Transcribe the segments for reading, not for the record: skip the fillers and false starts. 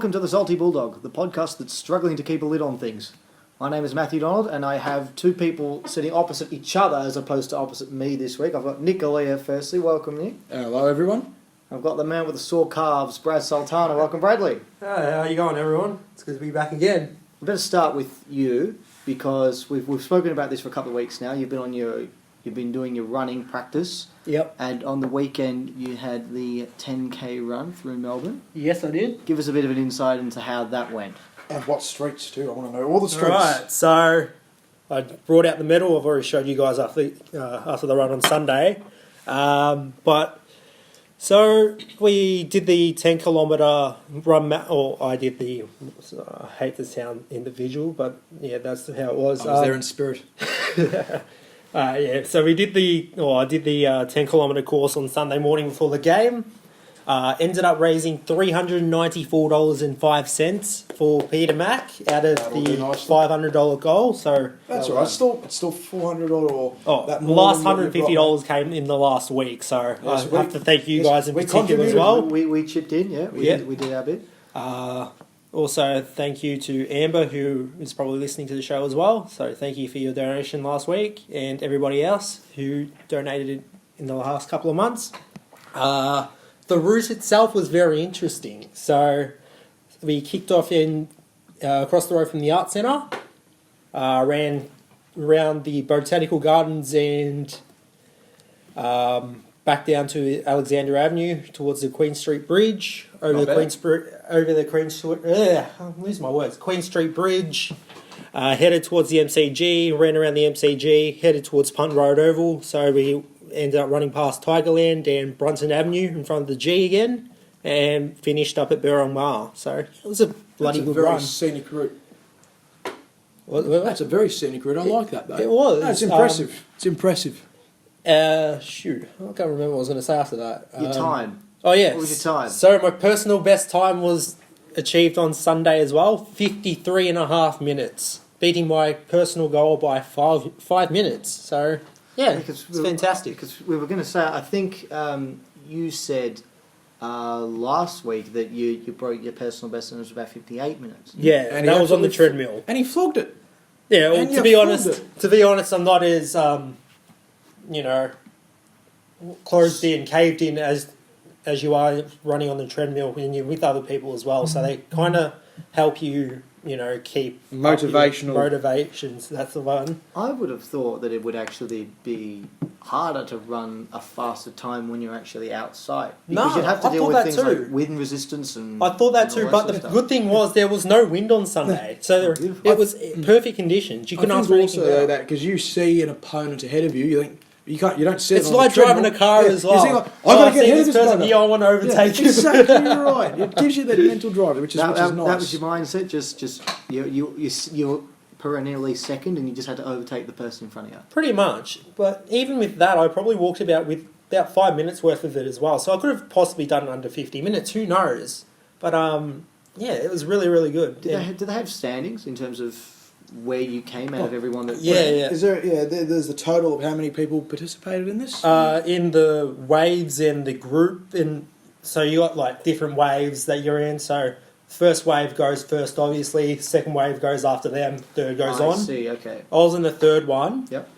Welcome to the Salty Bulldog, the podcast that's struggling to keep a lid on things. My name is Matthew Donald, and I have two people sitting opposite each other as opposed to opposite me this week. I've got Nick Galea firstly. Welcome, Nick. Hello, everyone. I've got the man with the sore calves, Brad Sultana. Welcome, Bradley. Hey, how you going, everyone? It's good to be back again. I better start with you because we've spoken about this for a couple of weeks now. You've been doing your running practice. Yep. And on the weekend you had the 10k run through Melbourne. Yes, I did. Give us a bit of an insight into how that went. And what streets too? I want to know all the streets. Right, so I brought out the medal. I've already showed you guys after the run on Sunday. So we did the 10 kilometre run, or I did the, I hate to sound individual, but yeah, that's how it was. I was there in spirit. So I did the 10 kilometre course on Sunday morning before the game. Ended up raising $394.05 for Peter Mack out of the $500 goal. So that's all right. It's still $400 or that the last $150 came in the last week. So I have to thank you guys in particular as well. We chipped in, yeah. We did our bit. Also, thank you to Amber, who is probably listening to the show as well. So thank you for your donation last week, and everybody else who donated in the last couple of months. The route itself was very interesting. So we kicked off in across the road from the Art Centre, ran around the Botanical Gardens and back down to Alexander Avenue towards the Queen Street Bridge, Queen Street Bridge, headed towards the MCG, ran around the MCG, headed towards Punt Road Oval. So we ended up running past Tigerland and Brunton Avenue in front of the G again, and finished up at Burong Mar. So it was a bloody good run. That's a very scenic route. That's a very scenic route. I like that, though. It was. No, it's impressive. It's impressive. Shoot, I can't remember what I was going to say after that. Your time. Oh, yes. What was your time? So my personal best time was achieved on Sunday as well, 53 and a half minutes, beating my personal goal by 5 minutes. So, yeah, it's fantastic. Because we were going to say, I think you said last week that you broke your personal best and it was about 58 minutes. Yeah, and that was on the treadmill. And he flogged it. Yeah, well, to be honest, I'm not as closed in, caved in as you are running on the treadmill when you're with other people as well. So they kind of help you, keep motivations. That's the one. I would have thought that it would actually be harder to run a faster time when you're actually outside. Because you'd have to deal with things like wind resistance and... I thought that too, but the good thing was there was no wind on Sunday. So it was perfect conditions. You couldn't ask for anything better. That because you see an opponent ahead of you, you think... You don't sit. It's like driving a car as well. You think, I've got to get ahead of this person. I want to overtake you. Exactly right. It gives you that mental drive, which is nice. That was your mindset. Just you're perennially second, and you just had to overtake the person in front of you. Pretty much. But even with that, I probably walked about 5 minutes worth of it as well. So I could have possibly done it under 50 minutes. Who knows? But yeah, it was really, really good. Did they have standings in terms of where you came out of everyone that Is there there's the total of how many people participated in this? In the waves and the group, and so you got like different waves that you're in. So first wave goes first, obviously. Second wave goes after them. Third goes on. I see. Okay. I was in the third one. Yep.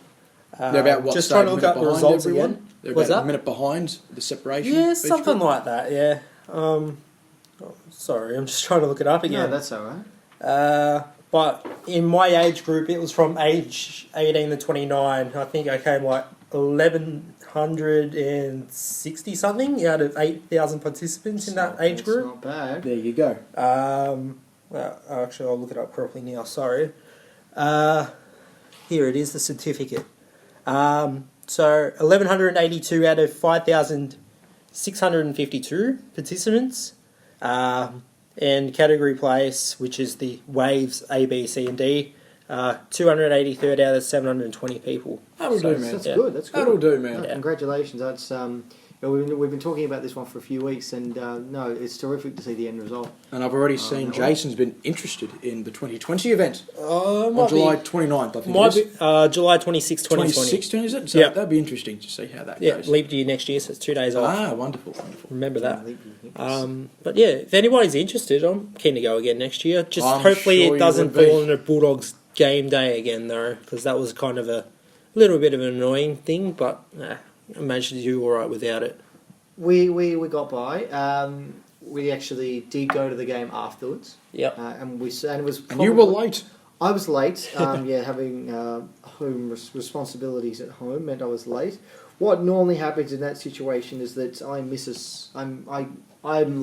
They're about what? Just trying to look up the results again. They're about a minute behind the separation. Yeah, something like that. Yeah. Sorry, I'm just trying to look it up again. No, that's all right. But in my age group, it was from age 18 to 29. I think I came like 1,160 something out of 8,000 participants in that age group. Not bad. There you go. Well, actually, I'll look it up properly now. Sorry. Here it is, the certificate. So 1,182 out of 5,652 participants. And category place, which is the waves A, B, C, and D, 283rd out of 720 people. That'll do, man. That's good. That's good. That'll do, man. Yeah. Congratulations. That's We've been talking about this one for a few weeks, and no, it's terrific to see the end result. And I've already seen Jason's been interested in the 2020 event on on July 29th, I think Might it is. be July 26, 2020. 2016, is it? So Yeah. that'd be interesting to see how that Yeah, goes. leap year next year, so it's 2 days off. Ah, wonderful, wonderful. Remember that. That. But yeah, if anybody's interested, I'm keen to go again next year. Just I'm hopefully sure it you doesn't would be. fall into Bulldogs game day again, though, because that was kind of a little bit of an annoying thing. But I managed to do all right without it. We got by. We actually did go to the game afterwards. Yep. And it was. And you were late. I was late. Having home responsibilities at home meant I was late. What normally happens in that situation is that I'm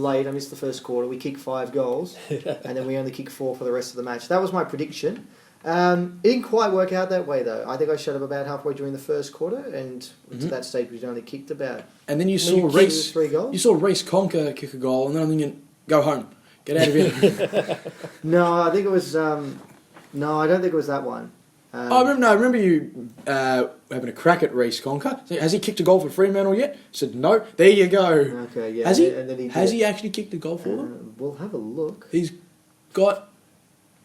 late. I missed the first quarter. We kick 5 goals, and then we only kick 4 for the rest of the match. That was my prediction. It didn't quite work out that way though. I think I shut up about halfway during the first quarter, and to that stage we'd only kicked about. And then you saw kicked Reece. 3 goals. You saw Reece Conker kick a goal, and then I'm thinking, go home, get out of here. No, I think it was. No, I don't think it was that one. I remember you having a crack at Reece Conker. So, has he kicked a goal for Fremantle yet? I said no. There you go. Okay, yeah. Has he? And then Has he actually kicked a goal for them? We'll have a look. He's got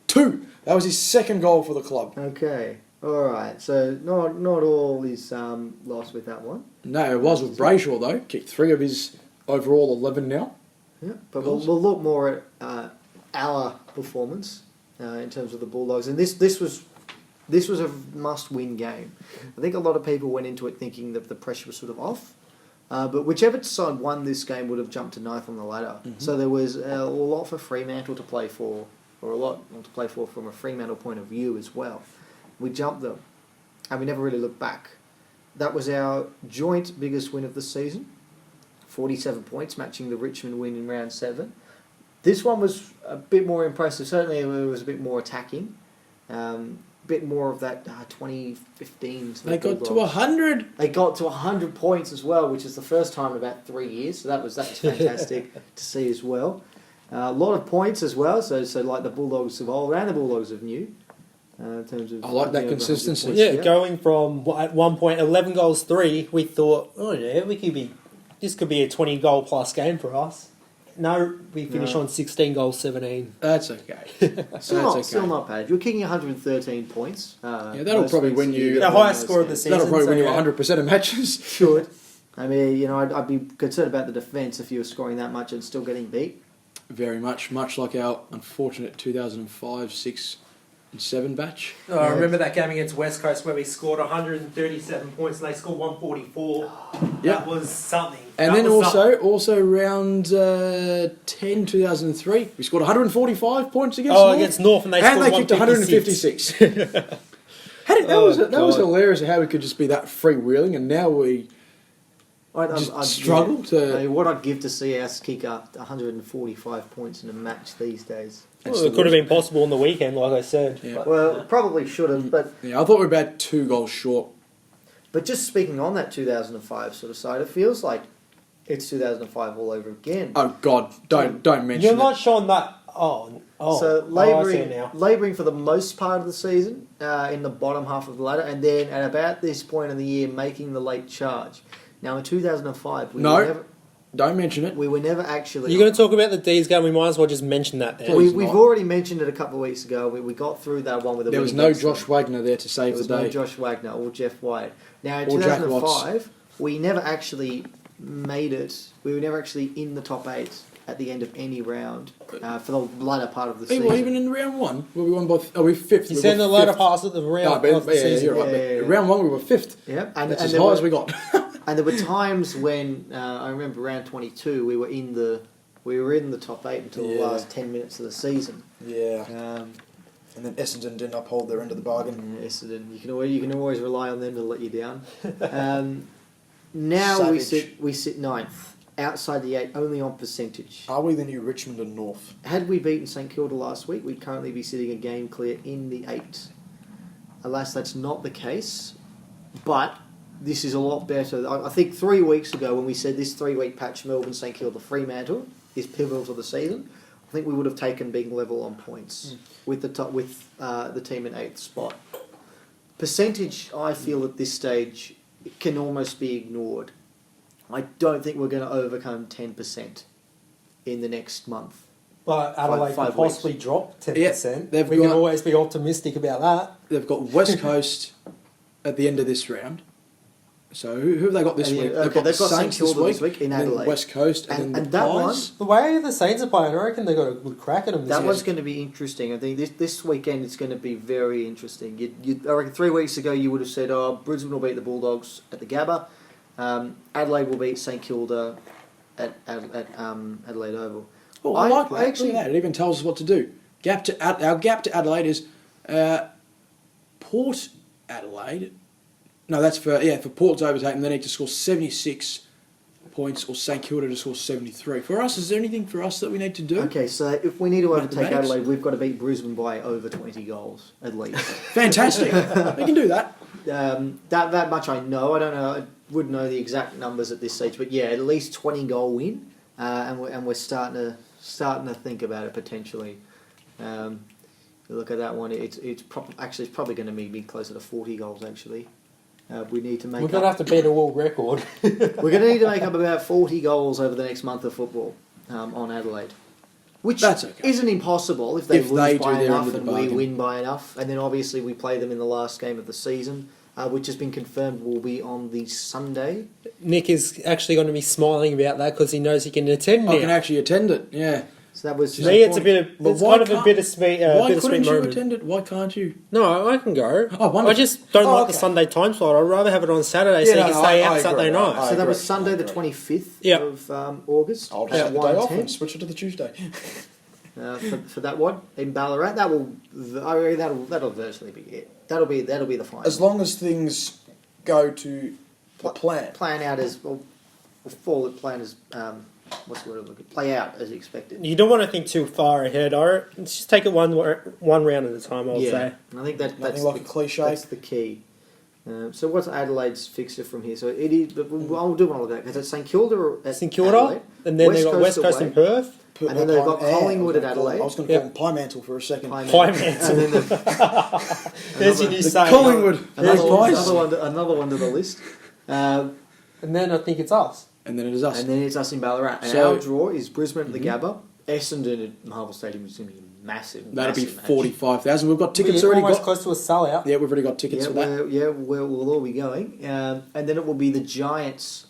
2. That was his second goal for the club. Okay. All right. So not all is lost with that one. No, it was with Brayshaw though. Kicked 3 of his overall 11 now. Yeah. But we'll look more at our performance in terms of the Bulldogs, and this was a must-win game. I think a lot of people went into it thinking that the pressure was sort of off, but whichever side won this game would have jumped to 9th on the ladder. Mm-hmm. So there was a lot for Fremantle to play for, or a lot to play for from a Fremantle point of view as well. We jumped them, and we never really looked back. That was our joint biggest win of the season, 47 points, matching the Richmond win in round 7. This one was a bit more impressive. Certainly it was a bit more attacking. Bit more of that 2015. They got Bulldogs. to 100. They got to 100 points as well, which is the first time in about 3 years. So that was fantastic to see as well. A lot of points as well. So like the Bulldogs of old and the Bulldogs of new. In terms of I like that over 100 consistency. points, Yeah, going from at one point 11 goals 3, we thought, oh yeah, this could be a 20 goal plus game for us. No, we finished on 16 goals 17. That's okay. Still not bad. You're kicking 113 points. Yeah, that'll probably win you The highest score of the season. That'll probably win you yeah. 100% of matches. Should. I mean, I'd be concerned about the defence if you were scoring that much and still getting beat. Very much like our unfortunate 2005, 6 and 7 batch. Oh, I remember that game against West Coast where we scored 137 points and they scored 144. Yeah. That was something. And That then was something. also round 10, 2003, we scored 145 points against Oh, North. against North and they And scored they kicked 156. That was hilarious how we could just be that freewheeling, and now we I'd struggle to... I mean, what I'd give to see us kick up 145 points in a match these days. Well, it could have been possible on the weekend, like I said. Yeah. But, Well, probably should have, but Yeah, I thought we were about 2 goals short. just speaking on that 2005 sort of side, it feels like it's 2005 all over again. Oh God, don't mention you're it. not showing that. So I see now. labouring for the most part of the season in the bottom half of the ladder, and then at about this point in the year making the late charge. Now in 2005, Don't mention it. we were never actually. You're going to talk about the D's game. We might as well just mention that. Then. Please. We've not. already mentioned it a couple of weeks ago. We got through that one with a There win was no against them. Josh Wagner there to save There the was day. no Josh Wagner or Jeff White. Now in Or Jack 2005, we never actually made it. We were never actually in the top 8 at the end of any round for the latter part of the season. Well, even in round 1, where we won by... we 5th. You we said were the latter 5th. pass of the round No, of the yeah, season. you're right. Yeah. Round 1, we were 5th. Yep, That's as high as we got. And there were times when I remember round 22, we were in the top 8 until the Yeah. last 10 minutes of the season. Yeah. And then Essendon didn't uphold their end of the bargain. Essendon, you can always rely on them to let you down. Now we Savage. sit 9th, outside the 8, only on percentage. Are we the new Richmond and North? Had we beaten St Kilda last week, we'd currently be sitting a game clear in the 8. Alas, that's not the case, but this is a lot better. I think 3 weeks ago when we said this 3-week patch, Melbourne, St Kilda, Fremantle is pivotal to the season, I think we would have taken being level on points with the team in 8th spot. Percentage, I feel at this stage, can almost be ignored. I don't think we're going to overcome 10% in the next month. But Adelaide Five could possibly drop 10%. Yeah, We can always be optimistic about that. They've got West Coast at the end of this round. So who have they got this And, yeah, week? okay, they've got St Saints Kilda this week in and then Adelaide. West Coast, and then And the that Pies. The way the Saints are playing, I reckon they've got a good crack at them this That year. one's going to be interesting. I think this weekend it's going to be very interesting. I reckon 3 weeks ago you would have said, "Oh, Brisbane will beat the Bulldogs at the Gabba. Adelaide will beat St Kilda at Adelaide Oval." Oh, I like that. Actually, that. It even tells us what to do. Our gap to Adelaide is Port Adelaide. No, that's for Port to overtake them. They need to score 76 points, or St Kilda to score 73. For us, is there anything for us that we need to do? Okay, so if we need to overtake Mathematics? Adelaide, we've got to beat Brisbane by over 20 goals at least. Fantastic. We can do that. That much I know. I don't know. I wouldn't know the exact numbers at this stage, but yeah, at least 20 goal win, and we're starting to think about it potentially. You look at that one. It's probably going to be closer to 40 goals actually. We need to make. We're going to have to beat a world record. We're going to need to make up about 40 goals over the next month of football on Adelaide, which That's okay. isn't impossible if they If lose they by do their enough end of the and we bargain. win by enough, and then obviously we play them in the last game of the season, which has been confirmed will be on the Sunday. Nick is actually going to be smiling about that because he knows he can attend now. I can actually attend it. Yeah. So that was To me, it's a bit of But it's why kind of a can't- bittersweet Why bittersweet couldn't you moment. attend it? Why can't you? No, I can go. Oh, wonderful. I just don't Oh, like okay. the Sunday time slot. I'd rather have it on Saturday so Yeah, you no, can no, stay I out agree. Saturday night. I so that was agree. Sunday I the agree. 25th Yeah. of August. I'll just at have the day off 1:10. and switch it to the Tuesday. For that one in Ballarat. I reckon that'll virtually be it. That'll be the final. As long as things go to the plan. Plan out as plan as what's the word I'm looking? Play out as expected. You don't want to think too far ahead. Or just take it one round at a time. I would say. And I think that's Nothing like a cliche. That's the key. So what's Adelaide's fixture from here? So it is. But I'll do one look at it because it's St Kilda or at St Kilda, Adelaide, and then they've got West Coast away, and Perth. And then they've got Collingwood at Adelaide. I was going to call them Pie Mantle for a second. Pie Mantle. And then There's your new saying. Collingwood. another one to the list. And then I think it's us. And then it is us. And then it's us in Ballarat. And So- our draw is Brisbane at the Gabba. Essendon at Marvel Stadium is going to be massive. That'll be massive match. 45,000. We've got tickets We're already almost got. close to a sellout. Yeah, we've already got tickets for that. We'll all be going. And then it will be the Giants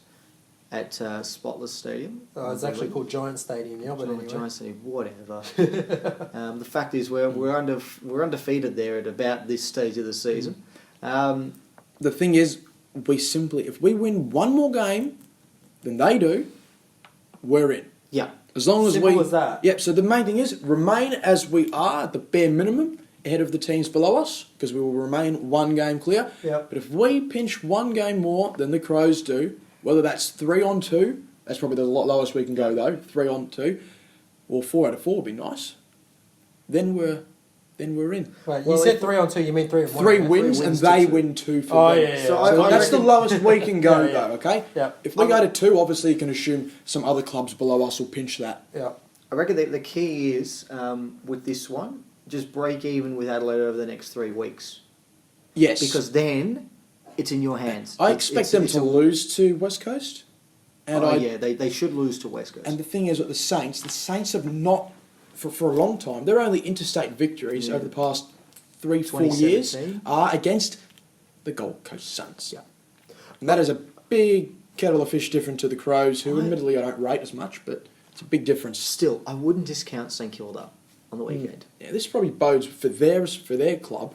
at Spotless Stadium. It's actually called Giant Stadium now, but anyway. Giants Stadium, whatever. The fact is, we're undefeated there at about this stage of the season. The thing is, if we win one more game than they do, we're in. Yeah. As long as Simple as that. Yep. So the main thing is remain as we are at the bare minimum ahead of the teams below us because we will remain one game clear. Yep. But if we pinch one game more than the Crows do, whether that's 3-on-2, that's probably the lowest we can go though, 3-on-2, or 4 out of 4 would be nice. Then we're in. Wait, Well, you said if- 3-on-2, you mean 3-1? 3 wins wins and to they 2. win 2 for Oh, them. yeah, yeah. So So I that's the reckon- lowest we can go Yeah, yeah. though, okay? Yeah. If we go to 2, obviously you can assume some other clubs below us will pinch that. Yeah. I reckon the key is, with this one, just break even with Adelaide over the next 3 weeks. Yes. Because then it's in your hands. I It's- expect it's- them it's to a- lose to West Coast. And they should lose to West Coast. And the thing is with the Saints have not, for a long time, their only interstate victories over the past 3-4 years 2017. are against the Gold Coast Saints. Yeah. And that is a big kettle of fish different to the Crows, who admittedly I don't rate as much, but it's a big difference. Still, I wouldn't discount St Kilda on the weekend. Yeah, this probably bodes for their club,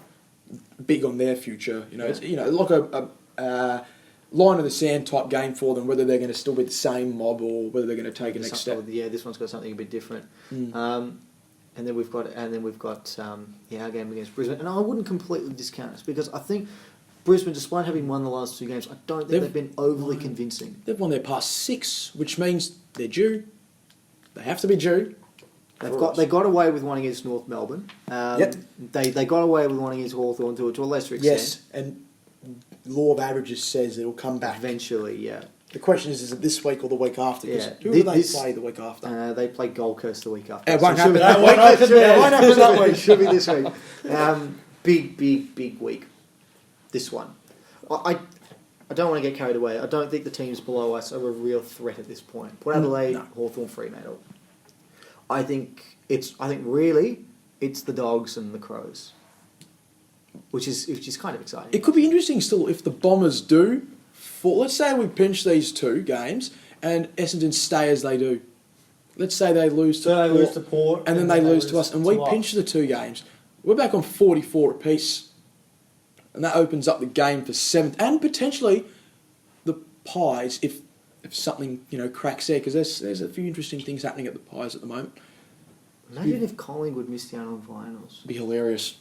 big on their future. You know, it's like a line in the sand type game for them. Whether they're going to still be the same mob or whether they're going to take a next step. Yeah, this one's got something a bit different. And then we've got our game against Brisbane, and I wouldn't completely discount this because I think Brisbane, despite having won the last 2 games, I don't think they've been overly convincing. They've won their past 6, which means they're due. They have to be due. They got away with one against North Melbourne. Yep. They got away with one against Hawthorn to a lesser extent. Yes, and law of averages says it'll come back. Eventually, yeah. The question is it this week or the week after? 'Cause Yeah. who will they This- play the week after? They play Gold Coast the week after. It won't So should happen be- that week. It won't happen It won't happen that week. Should be this week. Big week. This one. I don't want to get carried away. I don't think the teams below us are a real threat at this point. Port Adelaide, No. Hawthorn, Fremantle. I think really it's the Dogs and the Crows, which is kind of exciting. It could be interesting still if the Bombers do. Let's say we pinch these 2 games and Essendon stay as they do. Let's say they lose to So they Port, lose to Port, and then they lose to us, and we pinch the 2 games. We're back on 44 apiece, and that opens up the game for 7th and potentially the Pies if something cracks there, because there's a few interesting things happening at the Pies at the moment. Imagine if Collingwood missed out on finals. It'd be hilarious.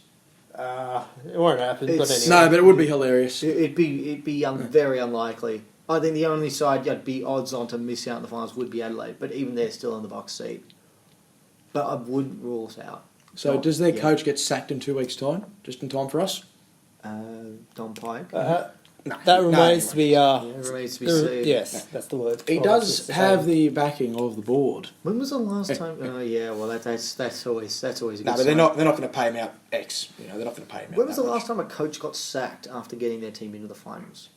It won't happen, but It's- anyway. No, but it would be hilarious. It'd be very unlikely. I think the only side you'd be odds on to miss out in the finals would be Adelaide, but even they're still in the box seat. But I wouldn't rule us out. So does their coach get sacked in 2 weeks' time? Just in time for us? Don Pike. That remains to be. Yeah, it remains to be seen. Yes, that's the word. He does have the backing of the board. When was the last time? Oh yeah, well that's always a good No, but sign. they're not going to pay him out X. They're not going to pay him out. When was that the much. last time a coach got sacked after getting their team into the finals?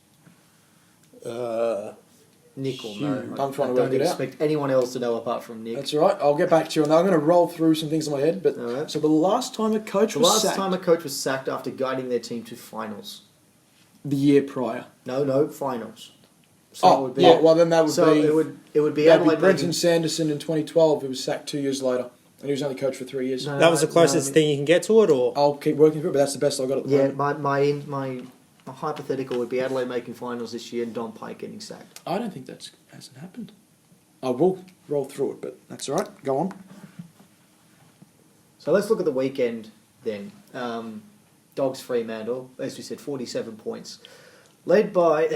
Nick will know. I'm trying to I work don't it out. expect anyone else to know apart from Nick. That's all right. I'll get back to you on that. I'm going to roll through some things in my head. But All right. so the last time a coach The was last sacked, time a coach was sacked after guiding their team to finals. the year prior. No, finals. So Oh, it would be, yeah. Well, then that would so be. it would be that'd Adelaide be Brenton making- Sanderson in 2012, who was sacked 2 years later, and he was only coach for 3 years. No, That was the no, closest no, thing you can get to it, or I'll keep working through it, but that's the best I got at the Yeah, moment. my hypothetical would be Adelaide making finals this year and Don Pike getting sacked. I don't think that hasn't happened. I will roll through it, but that's all right. Go on. So let's look at the weekend then. Dogs Fremantle, as we said, 47 points. Led by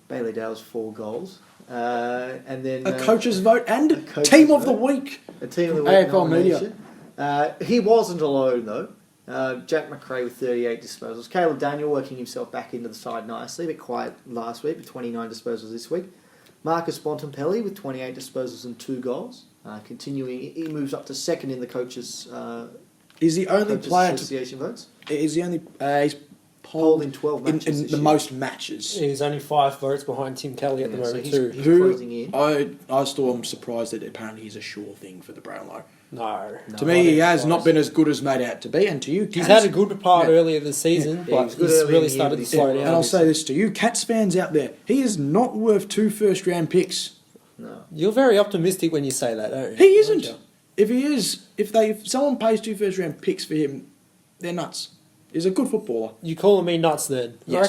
Bailey Dale's 4 goals. And then A coach's vote and a coach's team of the vote. week. a team of the AFL week nomination. media. He wasn't alone though. Jack McRae with 38 disposals. Caleb Daniel working himself back into the side nicely, a bit quiet last week with 29 disposals this week. Marcus Bontempelli with 28 disposals and 2 goals. Continuing, he moves up to second in the coaches' He's the only Coaches player to. Association votes. He's the only. He's Polled in 12 matches in this the year. most matches. he's only 5 votes behind Tim Kelly at the Yeah, so moment he's- too. he's Who closing in. I still am surprised that apparently he's a sure thing for the Brownlow. No. No, To I me, don't he has think not so. been as good as made out to be, and to you, He's Cats, had a good part Yeah. earlier this season, Yeah, he but was good he's early in really the year, started but to he slow slowed down. and I'll say this to you, Cats fans out there, he is not worth 2 first-round picks. No. You're very optimistic when you say that, don't you? He Aren't isn't. you? If he is, if someone pays 2 first-round picks for him, they're nuts. He's a good footballer. You calling me nuts then? Yes. I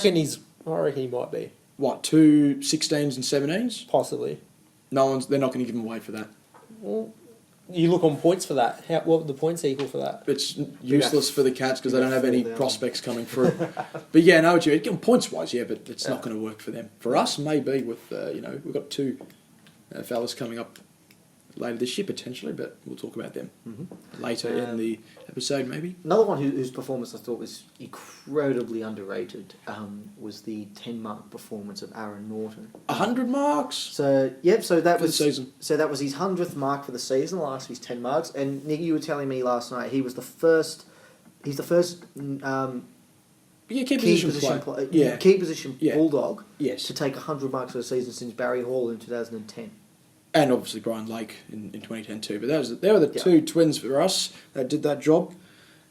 reckon he might be. What, 2 16s and 17s? Possibly. They're not going to give him away for that. Well, you look on points for that. What would the points equal for that? It's useless for the Cats because they don't have fall any down. prospects coming through. But yeah, no, what you mean. Points wise, yeah, but it's not going to work for them. For us, maybe with we've got 2 fellas coming up later this year potentially, but we'll talk about them later in the episode, maybe. Another one whose performance I thought was incredibly underrated was the 10-mark performance of Aaron Norton. 100 marks So so that for the was season. So that was his 100th mark for the season, the last of his 10 marks. And Nick, you were telling me last night he was the first. He's the first Yeah, key position play. Yeah. key position Yeah. Bulldog Yes. to take 100 marks for the season since Barry Hall in 2010. And obviously Brian Lake in 2010 too. But they were the Yeah. 2 twins for us that did that job.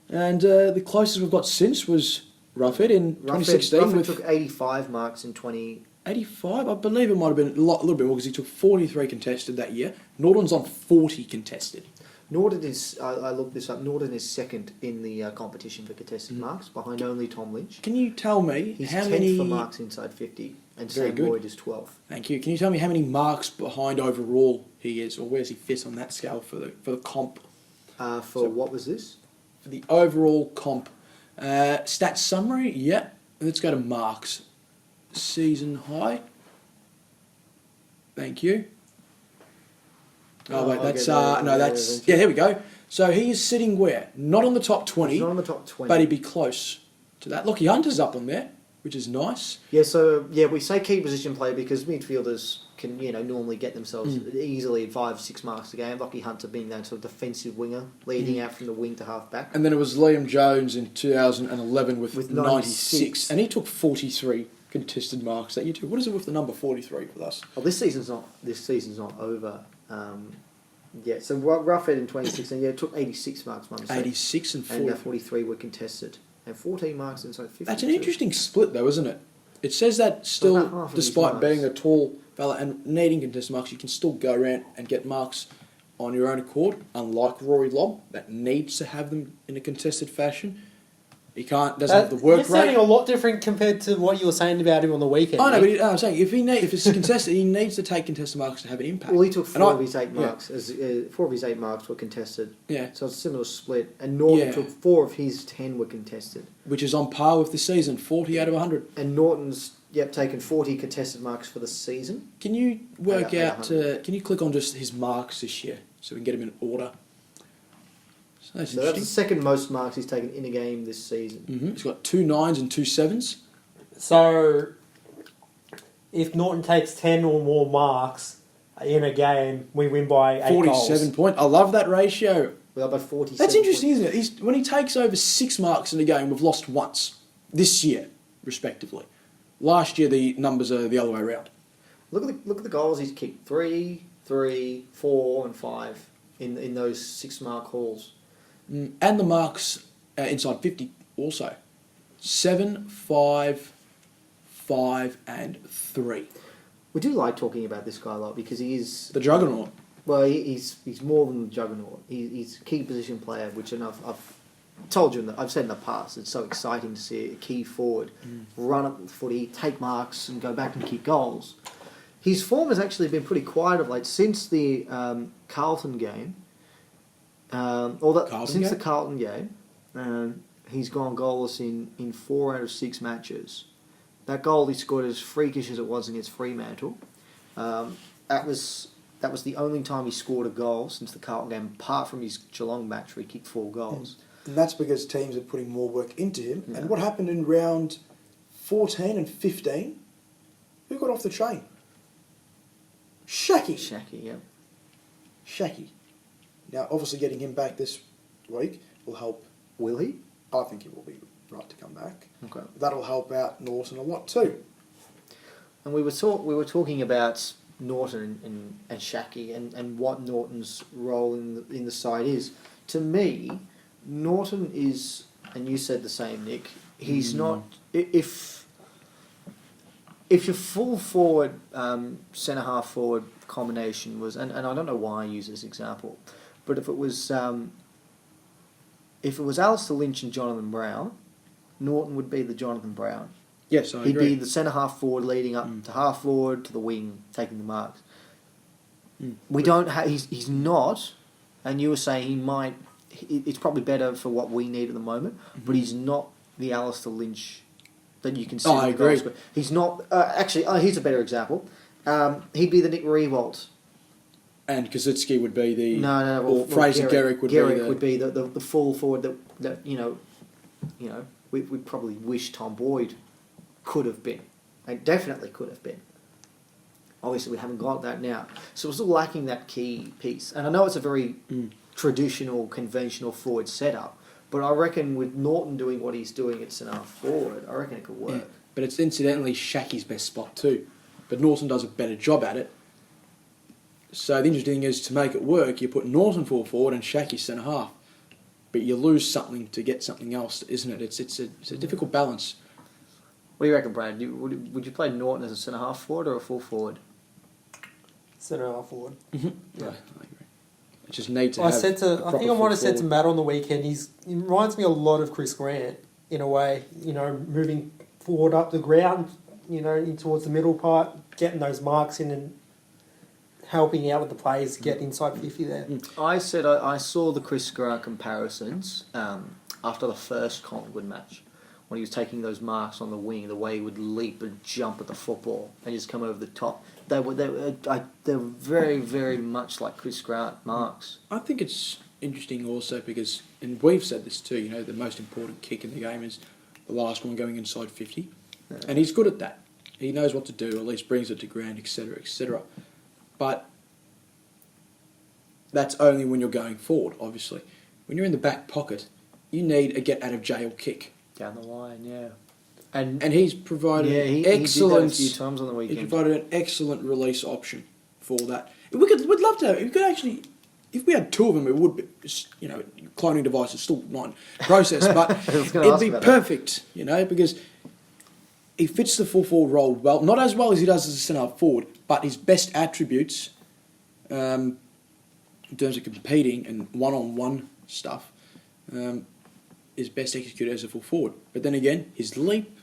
And the closest we've got since was Roughhead in 2016 Rufford with took 85 marks in 20. 85. I believe it might have been a little bit more because he took 43 contested that year. Norton's on 40 contested. Norton is. I looked this up. Norton is second in the competition for contested marks, behind only Tom Lynch. Can you tell me He's how 10th many? for marks inside 50, and Very Sam good. Boyd is 12th. Thank you. Can you tell me how many marks behind overall he is, or where's he fit on that scale for the comp? For what was this? For the overall comp, stats summary. Yeah, let's go to marks. Season high. Thank you. Oh wait, I'll that's get there, no, I'll get that's there yeah. There we go. So he is sitting where? Not on the top 20, He's not on the top 20. but he'd be close to that. Lockie Hunter's up on there, which is nice. Yeah, we say key position play because midfielders can normally get themselves Mm. easily 5-6 marks a game. Lockie Hunter being that sort of defensive winger, leading out from the wing to half back. And then it was Liam Jones in 2011 with 96, 96. and he took 43 contested marks that you do. What is it with the number 43 with us? Well, this season's not over yet. So Roughhead in 2016, it took 86 marks, Mum said. 86 and 43. And 43 were contested. And 14 marks inside 50. That's an interesting split, though, isn't it? It says that about still, half of despite his being a marks. tall fella and needing contested marks, you can still go around and get marks on your own accord, unlike Rory Lobb, that needs to have them in a contested fashion. He doesn't have the work You're sounding rate. a lot different compared to what you were saying about him on the weekend. I know, Nick. but I'm saying if it's contested, he needs to take contested marks to have an impact. Well, he took And four of his 8 marks. Yeah. 4 of his 8 marks were contested. Yeah, So it's a similar split. And Norton Yeah. took 4 of his 10 were contested. which is on par with the season, 40 out of 100. And Norton's taken 40 contested marks for the season. Can you work Yeah, out? Can you click on just his marks this year so we can get him in order? So that's So that's the interesting. second most marks he's taken in a game this season. He's got 2 9s and 2 7s. So, if Norton takes 10 or more marks in a game, we win by 8 47 goals. points. I love that ratio. We're up by 47. That's interesting, isn't it? When he takes over 6 marks in a game, we've lost once this year, respectively. Last year, the numbers are the other way around. Look at the goals he's kicked. 3, 3, 4 and 5 in those 6 mark hauls. And the marks inside 50 also. 7, 5, 5 and 3. We do like talking about this guy a lot because he is... The juggernaut. Well, he's more than the juggernaut. He's a key position player, which I've told you, I've said in the past, it's so exciting to see a key forward run up the footy, take marks and go back and kick goals. His form has actually been pretty quiet of late since the Carlton game. The Carlton game, he's gone goalless in 4 out of 6 matches. That goal he scored, as freakish as it was against Fremantle, that was the only time he scored a goal since the Carlton game, apart from his Geelong match where he kicked 4 goals. And that's because teams are putting more work into him. Yeah. And what happened in round 14 and 15? Who got off the train? Shaki. Shaki, Shaki. Now, obviously, getting him back this week will help. Will he? I think he will be right to come back. Okay. That'll help out Norton a lot too. And we were talking about Norton and Shaki and what Norton's role in the side is. To me, Norton is, and you said the same, Nick. He's not. If your full forward, centre half forward combination was, and I don't know why I use this example, but if it was Alistair Lynch and Jonathan Brown, Norton would be the Jonathan Brown. Yes, I He'd agree. be the centre half forward leading up to half forward to the wing, taking the marks. We don't have. He's not, and you were saying he might. It's probably better for what we need at the moment, but he's not the Alistair Lynch that you can see. I agree. He's not. Actually, here's a better example. He'd be the Nick Riewoldt. And Kaczynski would be the... No. Or Fraser Garrick would be the full forward that we probably wish Tom Boyd could have been, and definitely could have been. Obviously, we haven't got that now, so we're still lacking that key piece. And I know it's a very traditional, conventional forward setup, but I reckon with Norton doing what he's doing at centre forward, I reckon it could work. Yeah, but it's incidentally Shaki's best spot too. But Norton does a better job at it. So the interesting thing is, to make it work, you put Norton full forward and Shaki centre half. But you lose something to get something else, isn't it? It's a difficult balance. What do you reckon, Brad? Would you play Norton as a centre half forward or a full forward? Centre half forward. Yeah. I agree. It just needs to I have said to, a I think I proper might have said to full Matt on the weekend. He reminds me a lot of Chris Grant in a way. Moving forward up the ground, in towards the middle part, getting those marks in and helping out with the players to get inside 50 there. I said I saw the Chris Grant comparisons after the first Collingwood match when he was taking those marks on the wing, the way he would leap and jump at the football and just come over the top. They were very, very much like Chris Grant marks. I think it's interesting also because, and we've said this too, the most important kick in the game is the last one going inside 50. Yeah. And he's good at that. He knows what to do, at least brings it to ground, etc., etc. But that's only when you're going forward, obviously. When you're in the back pocket, you need a get-out-of-jail kick. Down the line, yeah. And he's provided he excellent. did that a few times on the He weekend. provided an excellent release option for that. We'd love to have. We could actually, if we had two of them, it would be, cloning device is still not in process, but it'd be perfect, because he fits the full forward role well, not as well as he does as a centre forward, but his best attributes, in terms of competing and one-on-one stuff, is best executed as a full forward. But then again, his leap,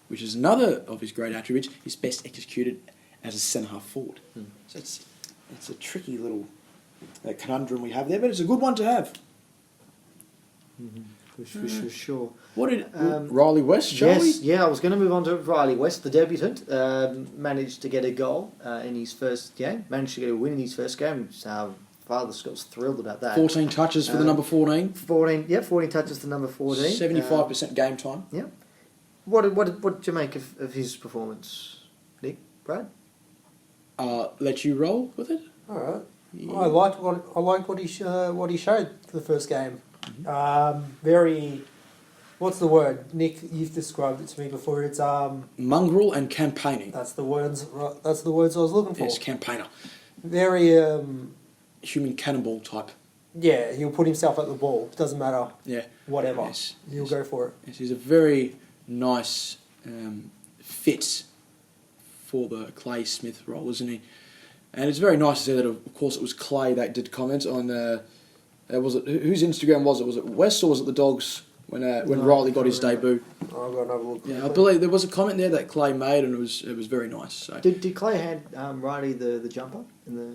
which is another of his great attributes, is best executed as a centre-half forward. So it's a tricky little conundrum we have there, but it's a good one to have. For sure. What did Riley West, shall Yes, we? yeah, I was going to move on to Riley West, the debutant. Managed to get a goal in his first game, managed to get a win in his first game. Father Scott's thrilled about that. 14 touches for the number 14. 14 touches to number 14. 75% game time. Yeah. What did you make of his performance, Nick? Brad? Let you roll with it? All right. Yeah. I liked what he showed for the first game. Very, what's the word? Nick, you've described it to me before. It's Mongrel and campaigning. That's the words I was looking for. Yes, campaigner. Very Human cannonball type. yeah. He'll put himself at the ball. It doesn't matter. Yeah. Whatever. Yes. He'll go for it. Yes, he's a very nice fit for the Clay Smith role, isn't he? And it's very nice to see that, of course, it was Clay that did comment on. Was it whose Instagram was it? Was it West or was it the Dogs when Riley got his debut? I'll go and have a look. Yeah, I believe there was a comment there that Clay made, and it was very nice. So. Did Clay hand Riley the jumper in the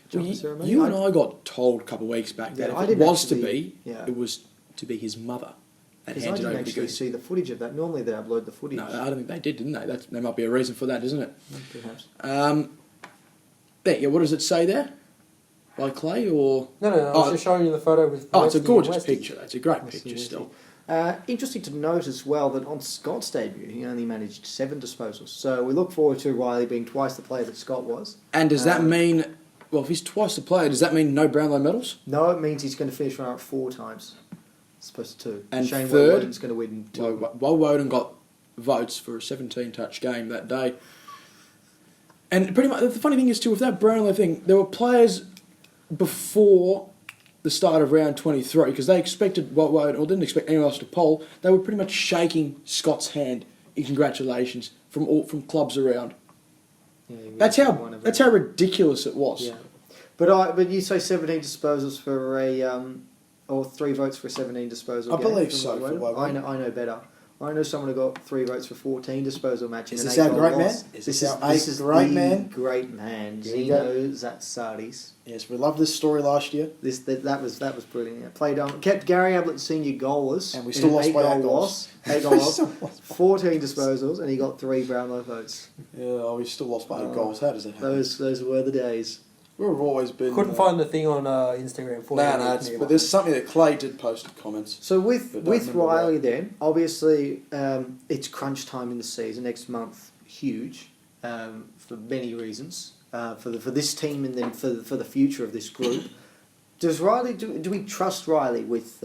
jumper ceremony? You and I got told a couple of weeks back that if it was it was to be his mother that Because I handed didn't over the actually goose. see the footage of that. Normally they upload the footage. No, I don't think they didn't they? There might be a reason for that, isn't it? Perhaps. What does it say there? By Clay or? No. I was just showing you the photo with. Oh, it's a Westy gorgeous Westy. picture. It's a great picture still. Interesting to note as well that on Scott's debut he only managed 7 disposals. So we look forward to Riley being twice the player that Scott was. And does that mean? Well, if he's twice the player, does that mean no Brownlow medals? No, it means he's going to finish runner-up 4 times, as opposed to 2. And Shane third, Woden's going to win 2. Well, Woden got votes for a 17-touch game that day. And pretty much the funny thing is too, with that Brownlow thing, there were players before the start of round 23 because they expected Woden or didn't expect anyone else to poll. They were pretty much shaking Scott's hand in congratulations from clubs around. Yeah, That's how ridiculous it was. Yeah, but you say 17 disposals for or 3 votes for a 17 disposal. I game believe from so. Woden. For I know better. I know someone who got 3 votes for 14 disposal matches. Is this our great man? This is great the man? Great man, Here we go. Zeno Zatsaris. Yes, we loved this story last year. That was brilliant. Yeah. Played kept Gary Ablett senior goalless, And we still lost by 8 goals. 8 goals, 14 disposals, and he got 3 Brownlow votes. Yeah, we still lost by 8 goals. How does that happen? Those were the days. We've always been... Couldn't find the thing on Instagram for you. but there's something that Clay did post in comments. So with remember Riley then, obviously it's crunch time in the season next month, huge for many reasons for this team and then for the future of this group. Does Riley do we trust Riley with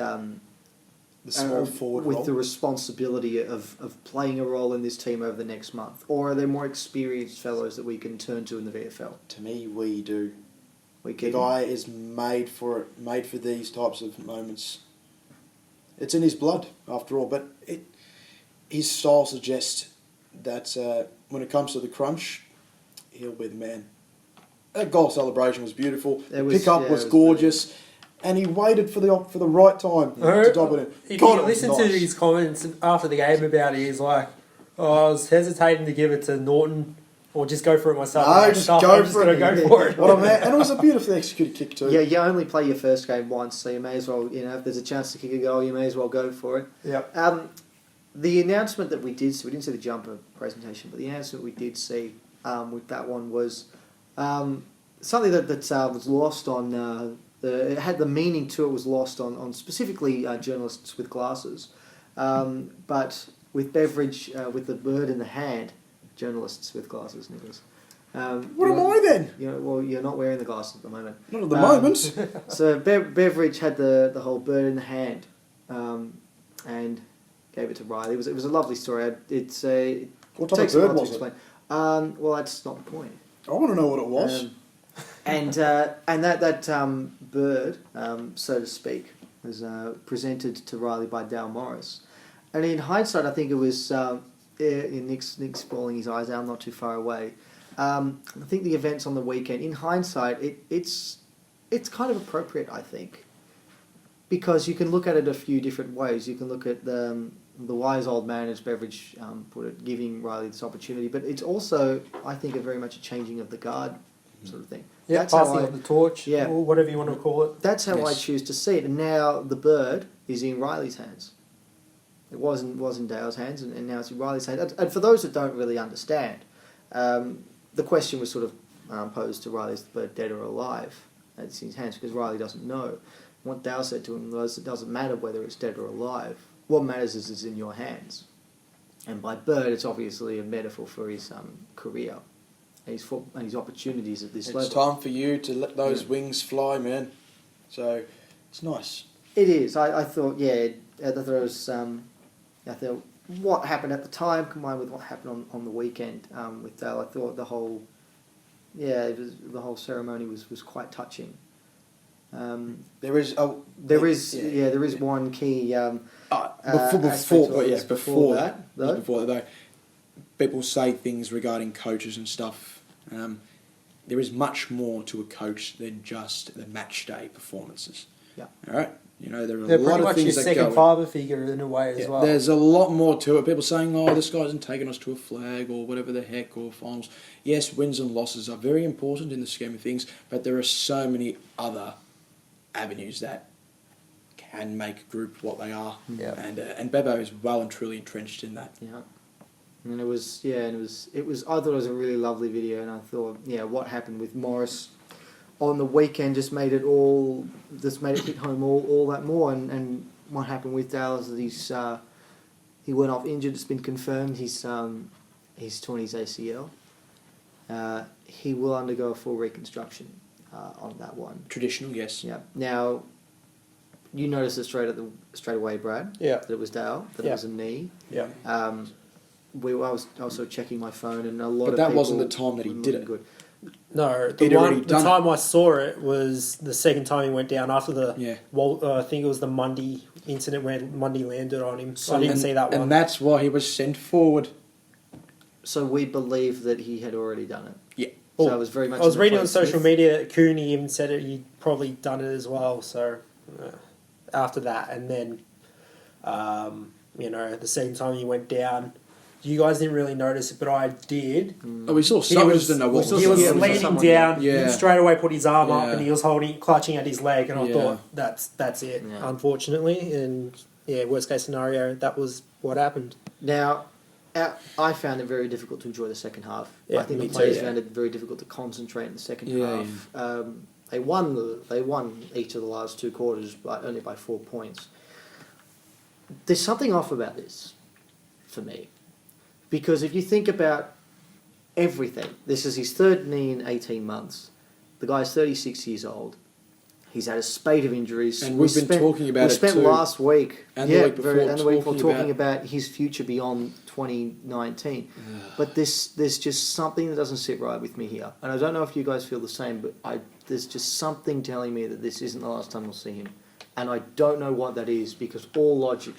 The small forward with role. the responsibility of playing a role in this team over the next month, or are there more experienced fellows that we can turn to in the VFL? To me, we do. We The keep guy is made for it, made for these types of moments. It's in his blood, after all. But his style suggests that when it comes to the crunch, he'll be the man. That goal celebration was beautiful. The pickup was gorgeous, and he waited for the right time to dob it in. If God, you it was listen to nice. his comments after the game about it, he's like, I was hesitating to give it to Norton or just go for it myself. No, I'm just just go going for to go for it. What a man! And it was a beautifully executed kick too. Yeah, you only play your first game once, so you may as well, if there's a chance to kick a goal, you may as well go for it. Yep. The announcement that we did see, we didn't see the jumper presentation, but the announcement we did see with that one was something that was lost on, it had the meaning to it was lost on specifically journalists with glasses. But with Beveridge, with the bird in the hand, journalists with glasses, Nicholas. What am I then? You're not wearing the glasses at the moment. Not at the moment. So Beveridge had the whole bird in the hand, and gave it to Riley. It was a lovely story. It's a What type of takes a bird while to was it? explain. Well, that's not the point. I want to know what it was. And that bird, so to speak, was presented to Riley by Dale Morris. And in hindsight, I think it was Nick's bawling his eyes out, not too far away. I think the events on the weekend, in hindsight, it's kind of appropriate, I think, because you can look at it a few different ways. You can look at the wise old man, as Beveridge put it, giving Riley this opportunity, but it's also, I think, very much a changing of the guard sort of thing. Yeah, That's passing how of the torch, yeah. or whatever you want to call it. That's how I Yes. choose to see it. And now the bird is in Riley's hands. It was in Dale's hands, and now it's in Riley's hands. And for those that don't really understand, the question was sort of posed to Riley: is the bird dead or alive? It's in his hands because Riley doesn't know. What Dale said to him was, it doesn't matter whether it's dead or alive. What matters is it's in your hands. And by bird, it's obviously a metaphor for his career and his opportunities at this It's level. time for you to let those wings fly, man. So it's nice. It is. I thought, I thought it was. I thought what happened at the time combined with what happened on the weekend with Dale. I thought the whole ceremony was quite touching. There is There is one key. Before that, though. before that, though, people say things regarding coaches and stuff. There is much more to a coach than just the match day performances. Yeah. All right. You know, there are They're a lot pretty of much your things that second go. father figure in a way as well. There's a lot more to it. People saying, "Oh, this guy hasn't taken us to a flag or whatever the heck or finals." Yes, wins and losses are very important in the scheme of things, but there are so many other avenues that can make a group what they are. Yeah. And Bebo is well and truly entrenched in that. Yeah. And it was. I thought it was a really lovely video, and I thought, what happened with Morris on the weekend just made it hit home all that more. And what happened with Dale is that he went off injured. It's been confirmed. He's torn his ACL. He will undergo a full reconstruction on that one. Traditional, yes. Yeah. Now, you noticed it straight away, Brad. Yeah. That it was Dale. That it was a knee. Yeah. I was also checking my phone, and a lot But of that people wasn't the time that he were did looking it. Good. No, He'd already the done time I saw it was the second time he went down after the. Yeah. I think it was the Monday incident where Monday landed on him. I didn't see that one. And that's why he was sent forward. So we believe that he had already done it. Yeah. So it was very much. I was in the reading on place social with- media that Cooney even said it. He'd probably done it as well. So after that, and then the second time he went down, you guys didn't really notice it, but I did. Oh, we saw some. We just didn't know what He was Yeah, we saw leaning someone, down. yeah. He straight away put his arm up, Yeah. and he was clutching at his leg, and I Yeah. thought that's it. Yeah. Unfortunately, and worst case scenario, that was what happened. Now, I found it very difficult to enjoy the second half. Yeah, I think me the too, players yeah. found it very difficult to concentrate in the second Yeah, half. They won each of the last two quarters, but only by 4 points. There's something off about this, for me, because if you think about everything, this is his third knee in 18 months. The guy's 36 years old. He's had a spate of injuries. And we've been talking about we it spent too. last week And the week before and the week before talking talking about his future beyond 2019. But there's just something that doesn't sit right with me here. And I don't know if you guys feel the same, but there's just something telling me that this isn't the last time we'll see him. And I don't know what that is, because all logic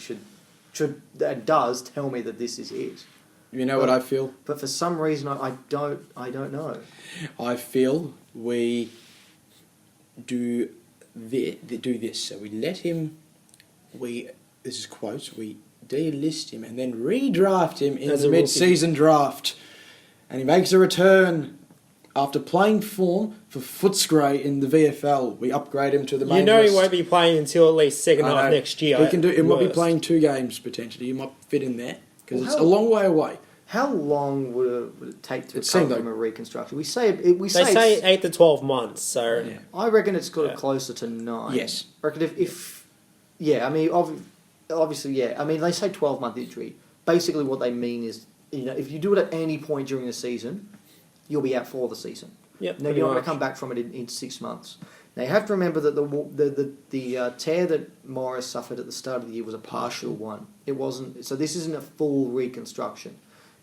does tell me that this is it. You know what I feel? But for some reason I don't know. I feel we do this. So we let him. This is quote. We delist him and then redraft him in As the a rookie. mid-season draft, and he makes a return after playing form for Footscray in the VFL. We upgrade him to the main You know he list. won't be playing until at least second I half know. next year. He can do. He might be worst. playing 2 games potentially. He might fit in there because Well, it's how- a long way away. How long would it take to It seemed recover like- from a reconstruction? We They say 8 to 12 months. So Yeah. I reckon it's got Yeah. it closer to 9. Yes. I reckon I mean, obviously, yeah. I mean, they say 12-month injury. Basically, what they mean is, if you do it at any point during the season, you'll be out for the season. Yep, No, pretty you're not going much. to come back from it in 6 months. Now you have to remember that the tear that Morris suffered at the start of the year was a partial one. It wasn't. So this isn't a full reconstruction.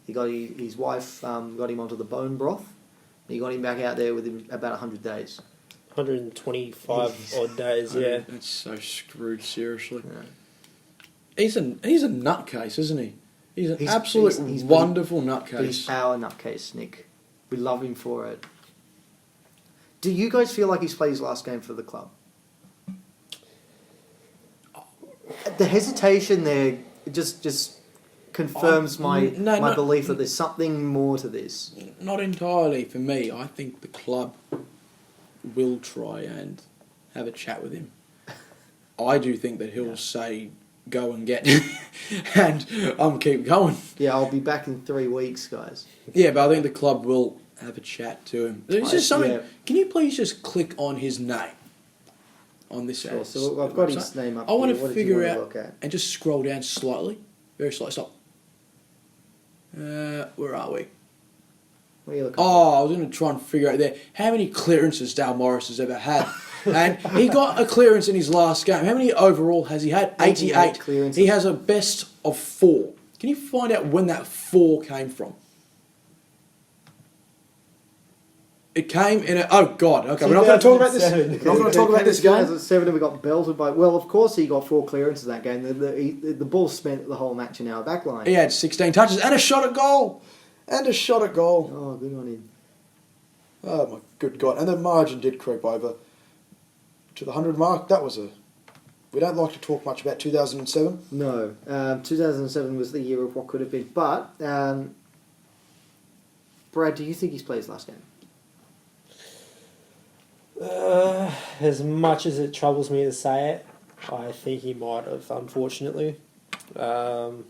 He got his wife got him onto the bone broth. He got him back out there within about 100 days. 125 odd days, yeah. That's so screwed, seriously. Yeah. He's a nutcase, isn't he? He's an He's- absolute he's- wonderful But he's nutcase. our nutcase, Nick. We love him for it. Do you guys feel like he's played his last game for the club? The hesitation there just confirms my belief that there's something more to this. Not entirely for me. I think the club will try and have a chat with him. I do think that he'll say, go and get and keep going. Yeah, I'll be back in 3 weeks, guys. Yeah, but I think the club will have a chat to him. There's just something. Yeah. Can you please just click on his name on this? Sure, so I've got his name up I want here. to What did figure you want out to look at? and just scroll down slightly, very slightly. Stop. Where are we? What are you looking Oh, I was going to try and figure out there how many clearances Dale Morris has ever had. And he got a clearance in his last game. How many overall has he had? 88 clearances. He has a best of 4. Can you find out when that 4 came from? It came in a... Oh, God. Okay, we're not going to talk about this. We're 2007. not going to talk about this game. 2007 and we got belted by... Well, of course he got 4 clearances that game. The ball spent the whole match in our back line. He had 16 touches and a shot at goal. And a shot at goal. Oh, good on him. Oh my good God! And the margin did creep over to the 100 mark. That was a. We don't like to talk much about 2007. No, 2007 was the year of what could have been. But, Brad, do you think he's played his last game? As much as it troubles me to say it, I think he might have, unfortunately. But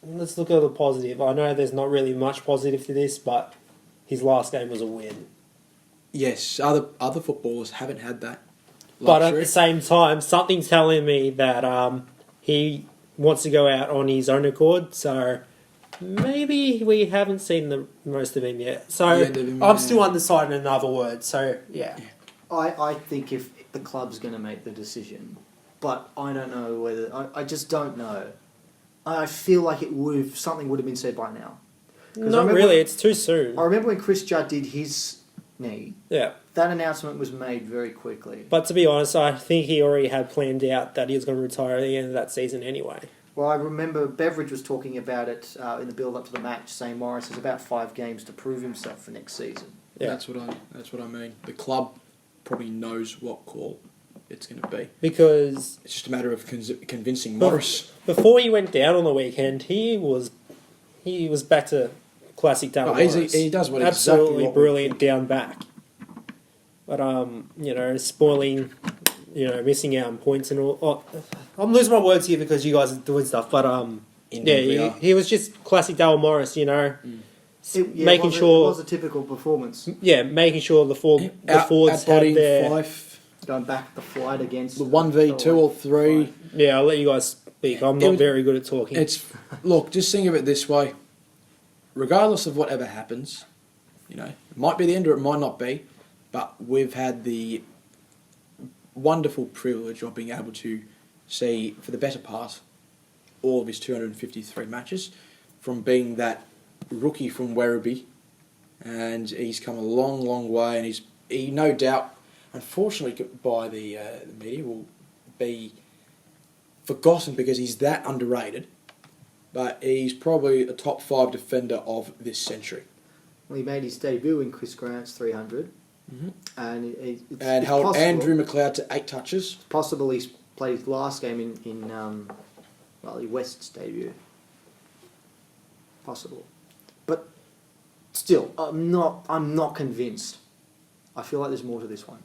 let's look at the positive. I know there's not really much positive to this, but his last game was a win. Yes, other footballers haven't had that But at luxury. the same time, something's telling me that he wants to go out on his own accord. So maybe we haven't seen the most of him yet. So The end of him, I'm yeah. still undecided, in other words. So yeah. I think if the club's going to make the decision, but I don't know whether... I just don't know. I feel like something would have been said by now. 'Cause I Not remember- really, it's too soon. I remember when Chris Judd did his knee, Yeah. that announcement was made very quickly. But to be honest, I think he already had planned out that he was going to retire at the end of that season anyway. Well, I remember Beveridge was talking about it in the build-up to the match, saying Morris has about 5 games to prove himself for next season. Yeah. That's what I mean. The club probably knows what call it's going to be. Because It's just a matter of convincing Morris. before he went down on the weekend, he was back to classic Dale Morris. He does what absolutely exactly what brilliant down back. But spoiling, missing out on points and all. Oh, I'm losing my words here because you guys are doing stuff. But he was just classic Dale Morris. Making it sure was a typical performance. making sure the forwards had their. Fife, Going back the flight against the 1v2 or 3. Yeah, I'll let you guys speak. I'm not very good at talking. Look, just think of it this way. Regardless of whatever happens, it might be the end or it might not be, but we've had the wonderful privilege of being able to see, for the better part, all of his 253 matches, from being that rookie from Werribee, and he's come a long, long way, and he no doubt, unfortunately, by the media, will be forgotten because he's that underrated. But he's probably a top 5 defender of this century. Well, he made his debut in Chris Grant's 300, Mm-hmm. and it's Held possible, Andrew McLeod to 8 touches. Possible he's played his last game in Raleigh West's debut. Possible, but still, I'm not convinced. I feel like there's more to this one.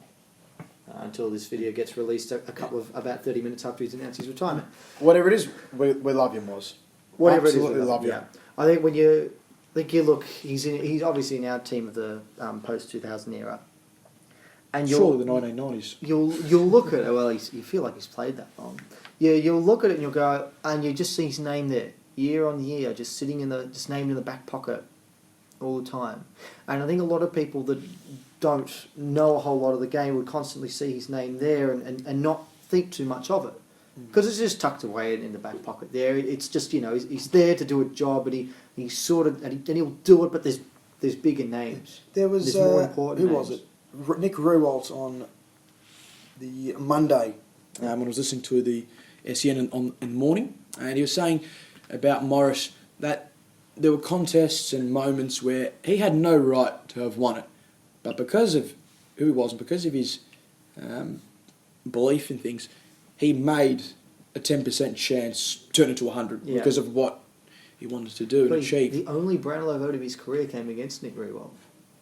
Until this video gets released about 30 minutes after he's announced his retirement. Whatever it is, we love him, Moz. Whatever Absolutely it is, love him. yeah. I think when you look, he's obviously in our team of the post 2000 era, and Surely the 1990s. you'll look at it. Well, you feel like he's played that long. Yeah, you'll look at it and you'll go, and you just see his name there, year on year, just sitting just named in the back pocket all the time. And I think a lot of people that don't know a whole lot of the game would constantly see his name there and not think too much of it. Because it's just tucked away in the back pocket there. It's just, he's there to do a job, and he sort of, and he'll do it, but there's bigger names. There was, there's more important who names. was it? Nick Rewalt on the Monday, when I was listening to the SEN in the morning, and he was saying about Morris that there were contests and moments where he had no right to have won it, but because of who he was and because of his belief in things, he made a 10% chance turn into 100 because of what he wanted to do and achieve. The only Brownlow vote of his career came against Nick Rewalt,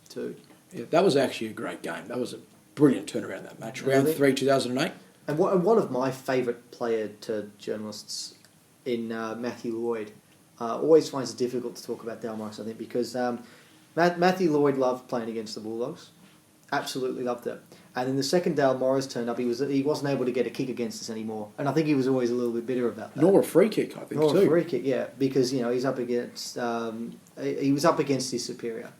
too. Yeah, that was actually a great game. That was a brilliant turnaround, that match. Round 3, 2008. And one of my favourite player to journalists in Matthew Lloyd always finds it difficult to talk about Dale Morris, I think, because Matthew Lloyd loved playing against the Bulldogs. Absolutely loved it. And then the second Dale Morris turned up, he wasn't able to get a kick against us anymore. And I think he was always a little bit bitter about that. Nor a free kick, I think, Nor too. a free kick, yeah. Because, he's up against... he was up against his superior.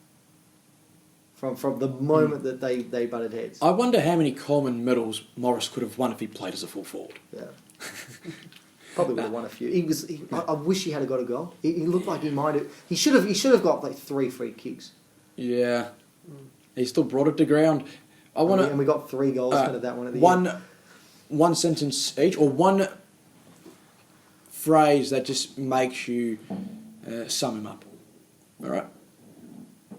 From the moment that they butted heads. I wonder how many Coleman medals Morris could have won if he played as a full forward. Yeah. Probably would have won a few. I wish he had got a goal. He looked like he might have... He should have got like 3 free kicks. Yeah. He still brought it to ground. And we got 3 goals out of that one at the end. One sentence each, or one phrase that just makes you sum him up. All right?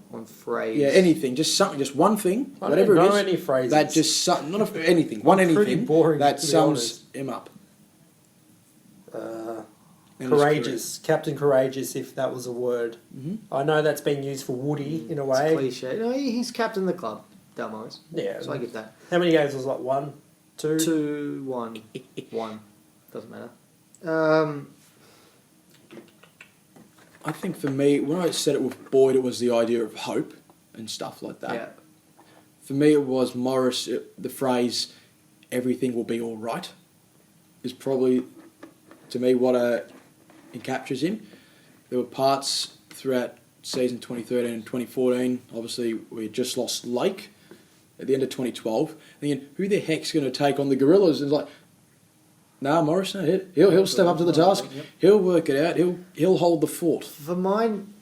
One phrase. Yeah, anything. Just something. Just one thing. I whatever don't it know is. any phrases. That just... Not anything. Pretty anything boring, that to be sums honest. him up. In his Courageous. Captain Courageous, if that was a word. Mm-hmm. I know that's been used for Woody, in a It's way. cliche. No, he's captain the club, Dale Morris. Yeah. So I get that. How many games was it? Like 1, 2? 2, 1. 1. Doesn't matter. I think for me, when I said it with Boyd, it was the idea of hope and stuff like that. Yeah. For me, it was Morris, the phrase, everything will be all right, is probably, to me, what it captures him. There were parts throughout season 2013 and 2014, obviously we had just lost Lake at the end of 2012, thinking, who the heck's going to take on the Gorillas? And it's like, no, Morris, no, he'll step up to the task, he'll work it out, he'll hold the fort. For mine,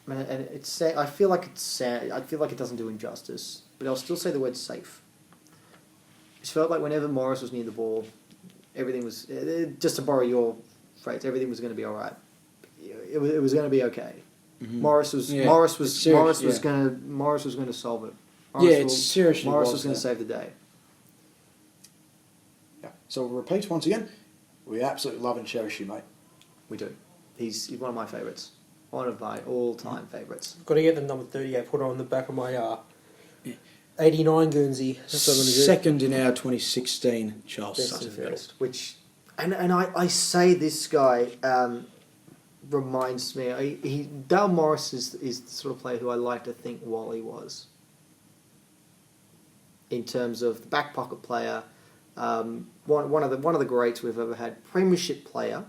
and it's I feel like it's sad. I feel like it doesn't do injustice, but I'll still say the word safe. It felt like whenever Morris was near the ball, everything was, just to borrow your phrase, everything was going to be all right. It was going to be okay. Mm-hmm. Morris was going to solve it. Morris was going to save the day. Yeah. So we'll repeat once again. We absolutely love and cherish you, mate. We do. He's one of my favourites. One of my all-time favourites. Got to get the number 38 put on the back of my 89 Guernsey. That's what I'm going to do. Second in our 2016 Charles Best Sutton and medal. fairest. Which, and I say this guy reminds me. Dale Morris is the sort of player who I like to think Wally was. In terms of the back pocket player, one of the greats we've ever had, premiership player.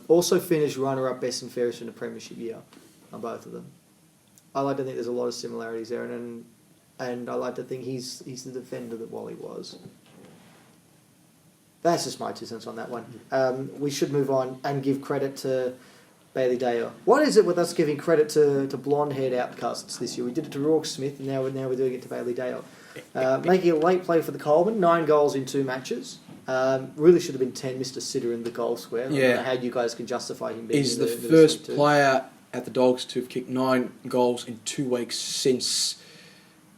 Also finished runner-up best and fairest in the premiership year on both of them. I like to think there's a lot of similarities there, and I like to think he's the defender that Wally was. That's just my 2 cents on that one. We should move on and give credit to Bailey Dale. What is it with us giving credit to blonde-haired outcasts this year? We did it to Rourke Smith, and now we're doing it to Bailey Dale. Making a late play for the Coleman, 9 goals in 2 matches. Really should have been 10, Mr. Sitter in the goal square. I don't know how you guys can justify him being He's in the the first team too. player at the Dogs to have kicked 9 goals in 2 weeks since...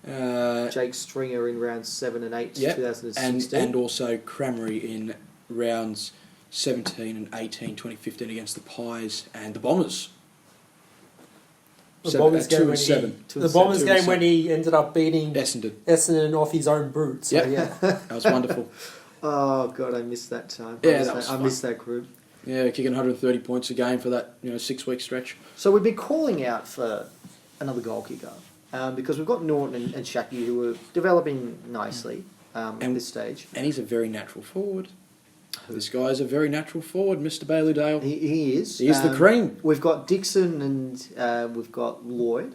Jake Stringer in rounds 7 and 8 2016. And also Cramery in rounds 17 and 18, 2015 against the Pies and the Bombers. The Bombers game when he ended up beating Essendon off his own boot. So yeah, that was wonderful. Oh God, I missed that time. I missed that group. Yeah, kicking 130 points a game for that 6-week stretch. So we've been calling out for another goal kicker because we've got Norton and Shaki who are developing nicely at this stage. And he's a very natural forward. This guy is a very natural forward, Mr. Bailey Dale. He is. He is the cream. We've got Dixon and we've got Lloyd.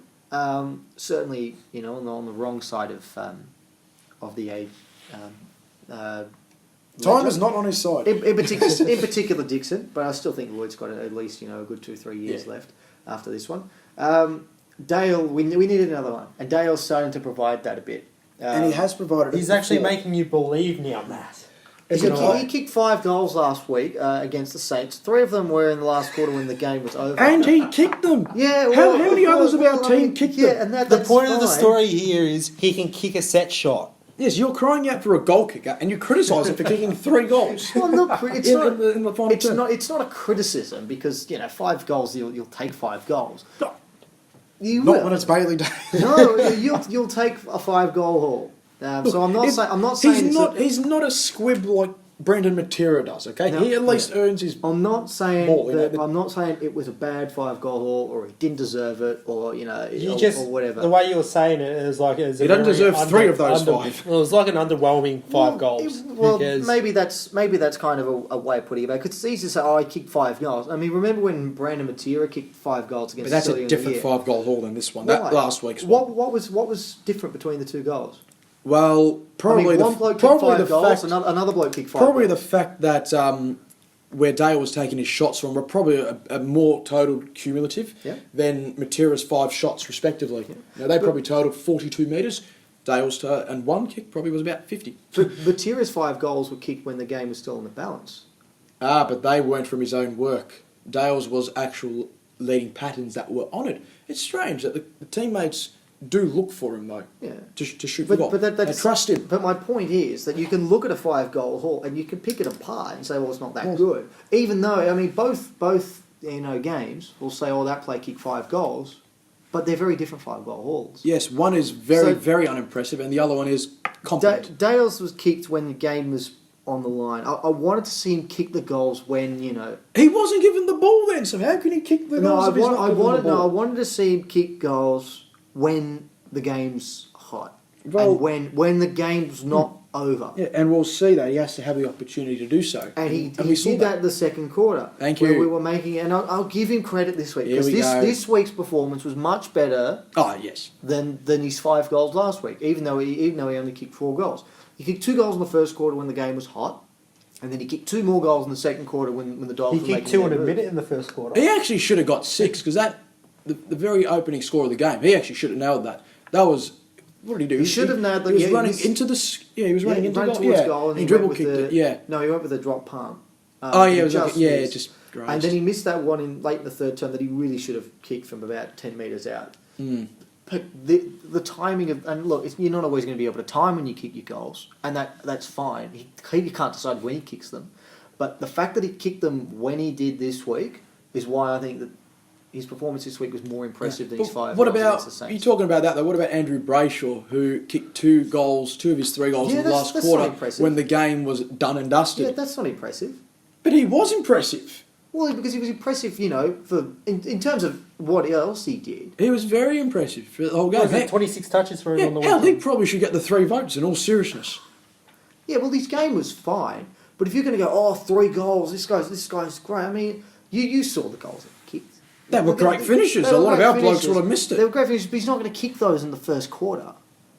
Certainly, on the wrong side of the age. Time is not on his side. In particular, Dixon, but I still think Lloyd's got at least a good 2-3 years left after this one. Dale, we needed another one, and Dale's starting to provide that a bit. And he has provided it. He's actually before. making you believe now, Matt. He kicked 5 goals last week against the Saints. 3 of them were in the last quarter when the game was over. And he kicked them. Yeah. How many others of our team kicked them? And The point of the story here is he can kick a set shot. Yes, you're crying out for a goal kicker, and you criticise him for kicking 3 goals. Well, look, in the final term. It's not a criticism because 5 goals you'll take 5 goals. No. You Not will. when it's Bailey Day. No, you'll take a 5-goal haul. So I'm not saying he's not a squib like Brendan Matera does. Okay, No, he at least earns his. I'm not saying ball, that. I'm not saying it was a bad 5-goal haul or he didn't deserve it or or whatever. The way you were saying it is like it was He doesn't deserve 3 of those 5. Well, it was like an underwhelming 5 goals. Because maybe that's kind of a way of putting it back. Because it's easy to say, I kicked 5 goals. I mean, remember when Brandon Matera kicked 5 goals against? But that's Australia a different in the year? 5-goal haul than this one. Why? That last week's one. What was different between the 2 goals? Well, probably one bloke kicked 5 goals, another bloke kicked 5 Probably goals. the fact that where Dale was taking his shots from were probably a more total cumulative than Matera's 5 shots respectively. Yeah. Now they probably totaled 42 metres. Dale's and one kick probably was about 50. But Matera's 5 goals were kicked when the game was still in the balance. But they weren't from his own work. Dale's was actual leading patterns that were honoured. It's strange that the teammates do look for him though. Yeah. To shoot the goal. But they trust him. But my point is that you can look at a 5-goal haul and you can pick it apart and say, well, it's not that good. Even though both games will say, oh, that play kicked 5 goals, but they're very different 5-goal hauls. Yes, one is very unimpressive, and the other one is competent. Dale's was kicked when the game was on the line. I wanted to see him kick the goals when He wasn't given the ball then, so how can he kick the goals if he's not given the ball? I wanted to see him kick goals when the game's hot Well, and when the game's not over. Yeah, and we'll see that he has to have the opportunity to do so. And he we saw did that in the second quarter. Thank where you. we were making, and I'll give him credit this week Here because we go. this week's performance was much better Oh yes. than his 5 goals last week. Even though he only kicked 4 goals, he kicked 2 goals in the first quarter when the game was hot, and then he kicked 2 more goals in the second quarter when the Dogs he were kicked making 2 their in a move. minute in the first quarter. He actually should have got 6 because the very opening score of the game, he actually should have nailed that. That was what did he do? He should have nailed He was running into the. Yeah, he was running into towards goal. goal, and he he dribble went kicked with it. Yeah. No, he went with a drop palm. It was just missed. just. Grazed. And then he missed that one in late in the third term that he really should have kicked from about 10 metres out. Mm. But the timing of, and look, you're not always going to be able to time when you kick your goals, and that's fine. He can't decide when he kicks them, but the fact that he kicked them when he did this week is why I think that his performance this week was more impressive than his 5 What goals about against the Saints. you talking about that though? What about Andrew Brayshaw, who kicked 2 of his 3 goals in the last that's quarter not impressive. when the game was done and dusted? Yeah, that's not impressive. But he was impressive. Well, because he was impressive, for in terms of what else he did. He was very impressive for the whole game. Was it Heck, 26 touches for him yeah, on the hell, he weekend? probably should get the 3 votes in all seriousness. Yeah, well, this game was fine, but if you're going to go, 3 goals, this guy's great. I mean, you saw the goals that he kicked. They were great finishes. A lot of our blokes would have missed it. They were great finishes, but he's not going to kick those in the first quarter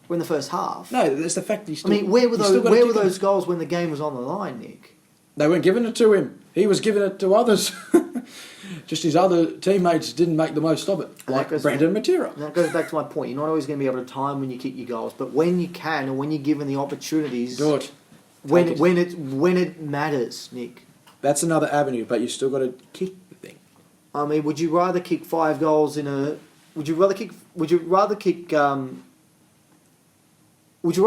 or in the first half. No, that's the fact that he still. I mean, where were he's still gotta those? Where were kick them. those goals when the game was on the line, Nick? They weren't giving it to him. He was giving it to others. Just his other teammates didn't make the most of it, And like that goes Brandon Matera. And that goes back to my point. You're not always going to be able to time when you kick your goals, but when you can, and when you're given the opportunities, Do it. when Take it. when it matters, Nick. That's another avenue, but you still got to kick the thing. I mean, would you rather kick 5 goals in a? Would you rather kick? Would you?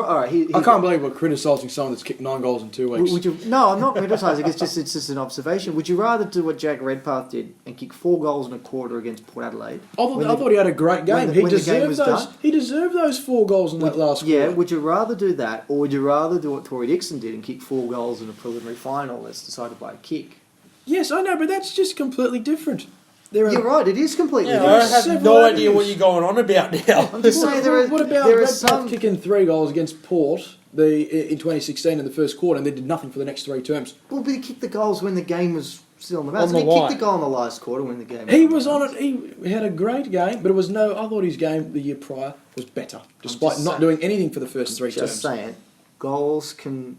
All right. I can't believe we're criticising someone that's kicked 9 goals in 2 weeks. Would you? No, I'm not criticising. It's just an observation. Would you rather do what Jack Redpath did and kick 4 goals in a quarter against Port Adelaide? I thought he had a great game. when the game was done? He deserved those 4 goals in that last quarter. Yeah. Would you rather do that, or would you rather do what Tory Dixon did and kick 4 goals in a preliminary final that's decided by a kick? Yes, I know, but that's just completely different. You're right. It is completely Yeah, different. I have several no idea avenues. what you're going on about now. I'm just saying there are. What about there are Redpath some. kicking 3 goals against Port in 2016 in the first quarter, and they did nothing for the next 3 terms? Well, but he kicked the goals when the game was still on the bounce. On the He kicked line. the goal in the last quarter, win the game. He was on it. He had a great game, but it was no. I thought his game the year prior was better, despite just not saying- doing anything for the first three Just terms. saying, goals can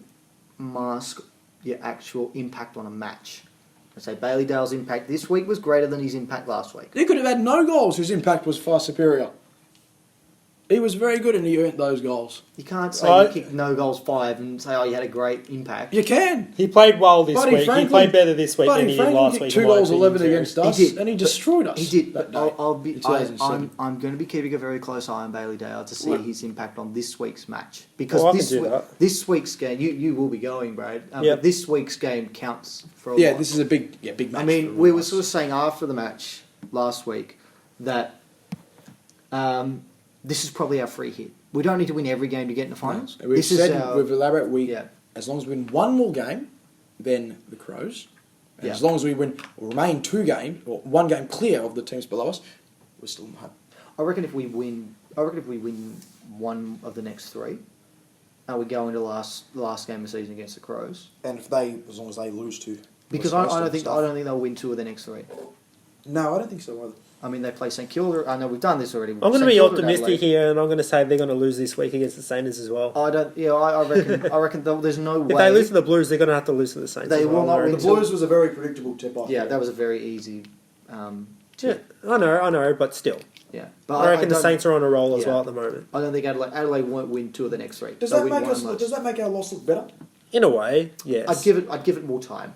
mask your actual impact on a match. I say Bailey Dale's impact this week was greater than his impact last week. He could have had no goals. His impact was far superior. He was very good and he earned those goals. You can't say I- you kicked no goals 5 and say, oh, you had a great impact. You can. He played well this Buddy week. He Franklin- played better this week than Buddy he did Franklin last kicked week. 2 in my goals, opinion, 11 too. against us, did, and he but destroyed us. He did, that but day. I'm 2007. going to be keeping a very close eye on Bailey Dale to see Right. his impact on this week's match. Because Well, I can this, do that. this week's game, you will be going, Brad, Yep. but this week's game counts for a Yeah, lot. this is a big match. I mean, for we were us. sort of saying after the match last week that this is probably our free hit. We don't need to win every game to get in the finals. We've This said, is our, we've elaborated, yeah. as long as we win one more game than the Crows, and Yeah. as long as we win or remain 2 games or 1 game clear of the teams below us, we're still in the hunt. I reckon if we win one of the next 3, and we go into the last game of the season against the Crows, And if they, as long as they lose to, because West I Coast don't think and they'll win 2 of the next 3. stuff. No, I don't think so either. I mean, they play St Kilda. I know we've done this already. I'm going to St be Kilda and optimistic Adelaide. here, and I'm going to say they're going to lose this week against the Saints as well. I don't. Yeah, I reckon. I reckon there's no way If they lose to the Blues, they're going to have to lose to the Saints. They as well, will not I win The reckon. Blues was a very predictable tip-off. Yeah, that was a very easy. Yeah, Tip. I know, but still. Yeah, but I reckon the don't- Saints are on a roll as yeah. well at the moment. I don't think Adelaide won't win 2 of the next 3. Does They'll that win make one us? most. Does that make our loss look better? In a way, yes. I'd give it more time.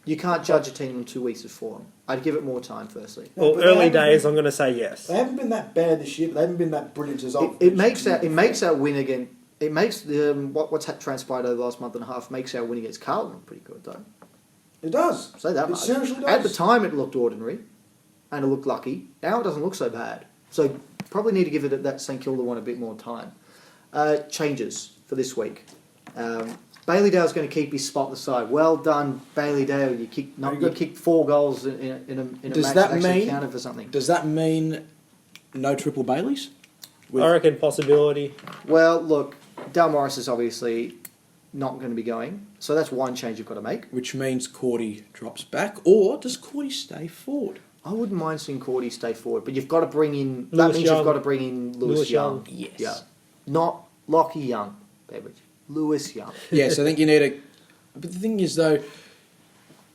You can't judge a team in 2 weeks of form. I'd give it more time. Firstly, Well, But they early haven't days, been- I'm going to say yes. They haven't been that bad this year, but they haven't been that brilliant as I've. it makes our win again. It makes what's transpired over the last month and a half makes our win against Carlton look pretty good though. It does. Say that It much. seriously does. At the time, it looked ordinary, and it looked lucky. Now it doesn't look so bad. So probably need to give it that St Kilda one a bit more time. Changes for this week. Bailey Dale's going to keep his spot on the side. Well done, Bailey Dale. You kicked 4 goals in a Does match that that actually mean- counted for something. Does that mean no triple Baileys? I reckon possibility. Well, look, Dale Morris is obviously not going to be going, so that's one change you've got to make. Which means Cordy drops back, or does Cordy stay forward? I wouldn't mind seeing Cordy stay forward, but you've got to bring in. That Lewis means Young. you've got to bring in Lewis Young. Yes. Yeah, not Lockie Young, Beveridge. Lewis Young. Yes, I think you need a. But the thing is, though,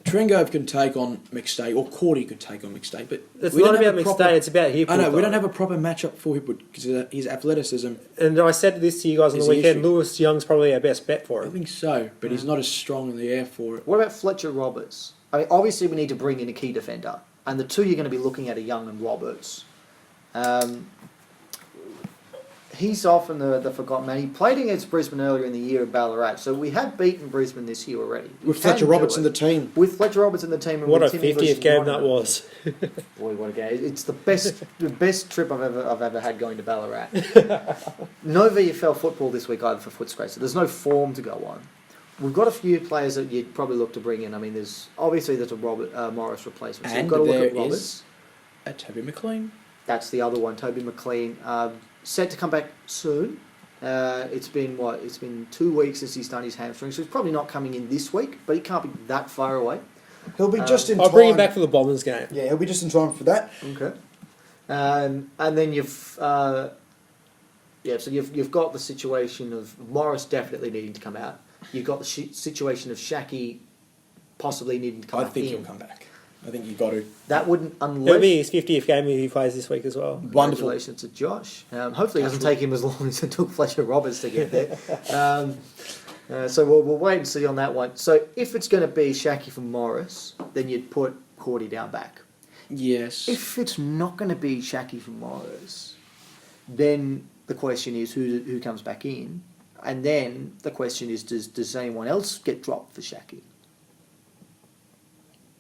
Trengove can take on McStay, or Cordy could take on McStay, but It's we not don't have about a proper- McStay, it's about Heap. I know we don't have a proper matchup for him because his athleticism. And I said this to you guys on Is the the weekend. issue. Lewis Young's probably our best bet for I it. think so, but he's not as strong in the air for it. What about Fletcher Roberts? I mean, obviously we need to bring in a key defender, and the 2 you're going to be looking at are Young and Roberts. He's often the forgotten man. He played against Brisbane earlier in the year at Ballarat, so we have beaten Brisbane this year already. We With can Fletcher do Roberts it. in the team. With Fletcher Roberts in the team, and What a with Timmy 50th versus game that Warner. was. Boy, what a game! It's the best trip I've ever had going to Ballarat. No VFL football this week either for Footscray, so there's no form to go on. We've got a few players that you'd probably look to bring in. I mean, there's a Robert Morris replacement, so And you've got to look there at Roberts. is Toby McLean. That's the other one, Toby McLean, set to come back soon. It's been 2 weeks since he's done his hamstring, so he's probably not coming in this week, but he can't be that far away. He'll be just in time. I'll bring him back for the Bombers game. Yeah, he'll be just in time for that. Okay. And then so you've got the situation of Morris definitely needing to come out. You've got the situation of Shaki possibly needing to come I back think in. he'll come back. I think you've got to. That wouldn't, It'll unless... be his 50th game if he plays this week as well. Wonderful. Congratulations to Josh. Hopefully it doesn't take him as long as it took Fletcher Roberts to get there. So we'll wait and see on that one. So if it's going to be Shaki for Morris, then you'd put Cordy down back. Yes. If it's not going to be Shaki for Morris, then the question is who comes back in, and then the question is does anyone else get dropped for Shaki?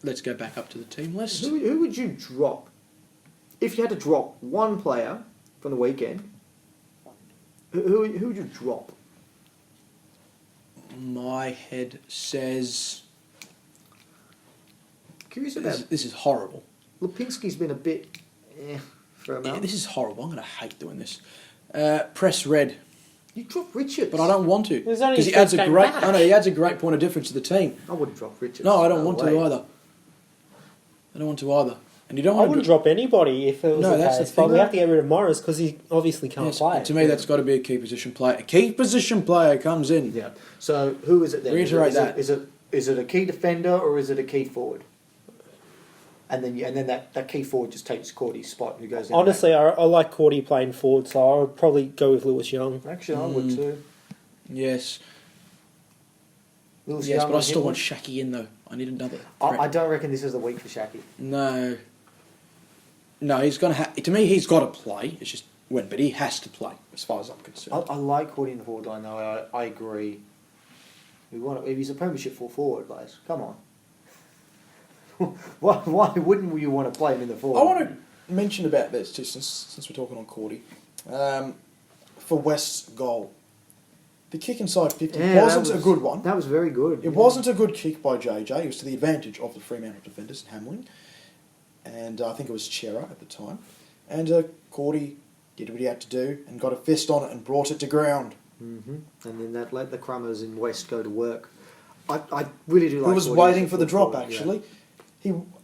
Let's go back up to the team list. Who would you drop if you had to drop one player from the weekend? Who would you drop? My head says Curious about this is horrible. Lipinski's been a bit for a Yeah, month. this is horrible. I'm going to hate doing this. Press red, You drop Richards, but I don't want to There's only because he his adds first a game great. back. I know he adds a great point of difference to the team. I wouldn't drop Richards. No, I don't want way. to either. I don't want to either. And you don't I want wouldn't to drop anybody if it was No, the that's the case. But thing. we have to get rid of Morris because he obviously can't Yes, play. and to me, that's got to be a key position player. A key position player comes in. Yeah. So who is it then? Reiterate is that. Is it a key defender or is it a key forward? And then that key forward just takes Cordy's spot. Who goes in? Honestly, I like Cordy playing forward, so I would probably go with Lewis Young. Actually, I would too. Yes. Lewis Yes, Young but I on still him. want Shaki in, though. I need another. I don't reckon this is the week for Shaki. No. No, he's going to have... To me, he's got to play. It's just when, but he has to play, as far as I'm concerned. I like Cordy in the forward line, though. I agree. If he's a premiership full forward, guys, come on. Why wouldn't you want to play him in the forward? I want to mention about this too, since we're talking on Cordy. For West's goal, the kick inside 50 wasn't a good one. That was very good. It wasn't a good kick by JJ. It was to the advantage of the Fremantle defenders, Hamlin, and I think it was Chera at the time. And Cordy did what he had to do and got a fist on it and brought it to ground. Mm-hmm. And then that let the Crummers in West go to work. I really do like. He was Cordy waiting as a for the full drop, forward, actually.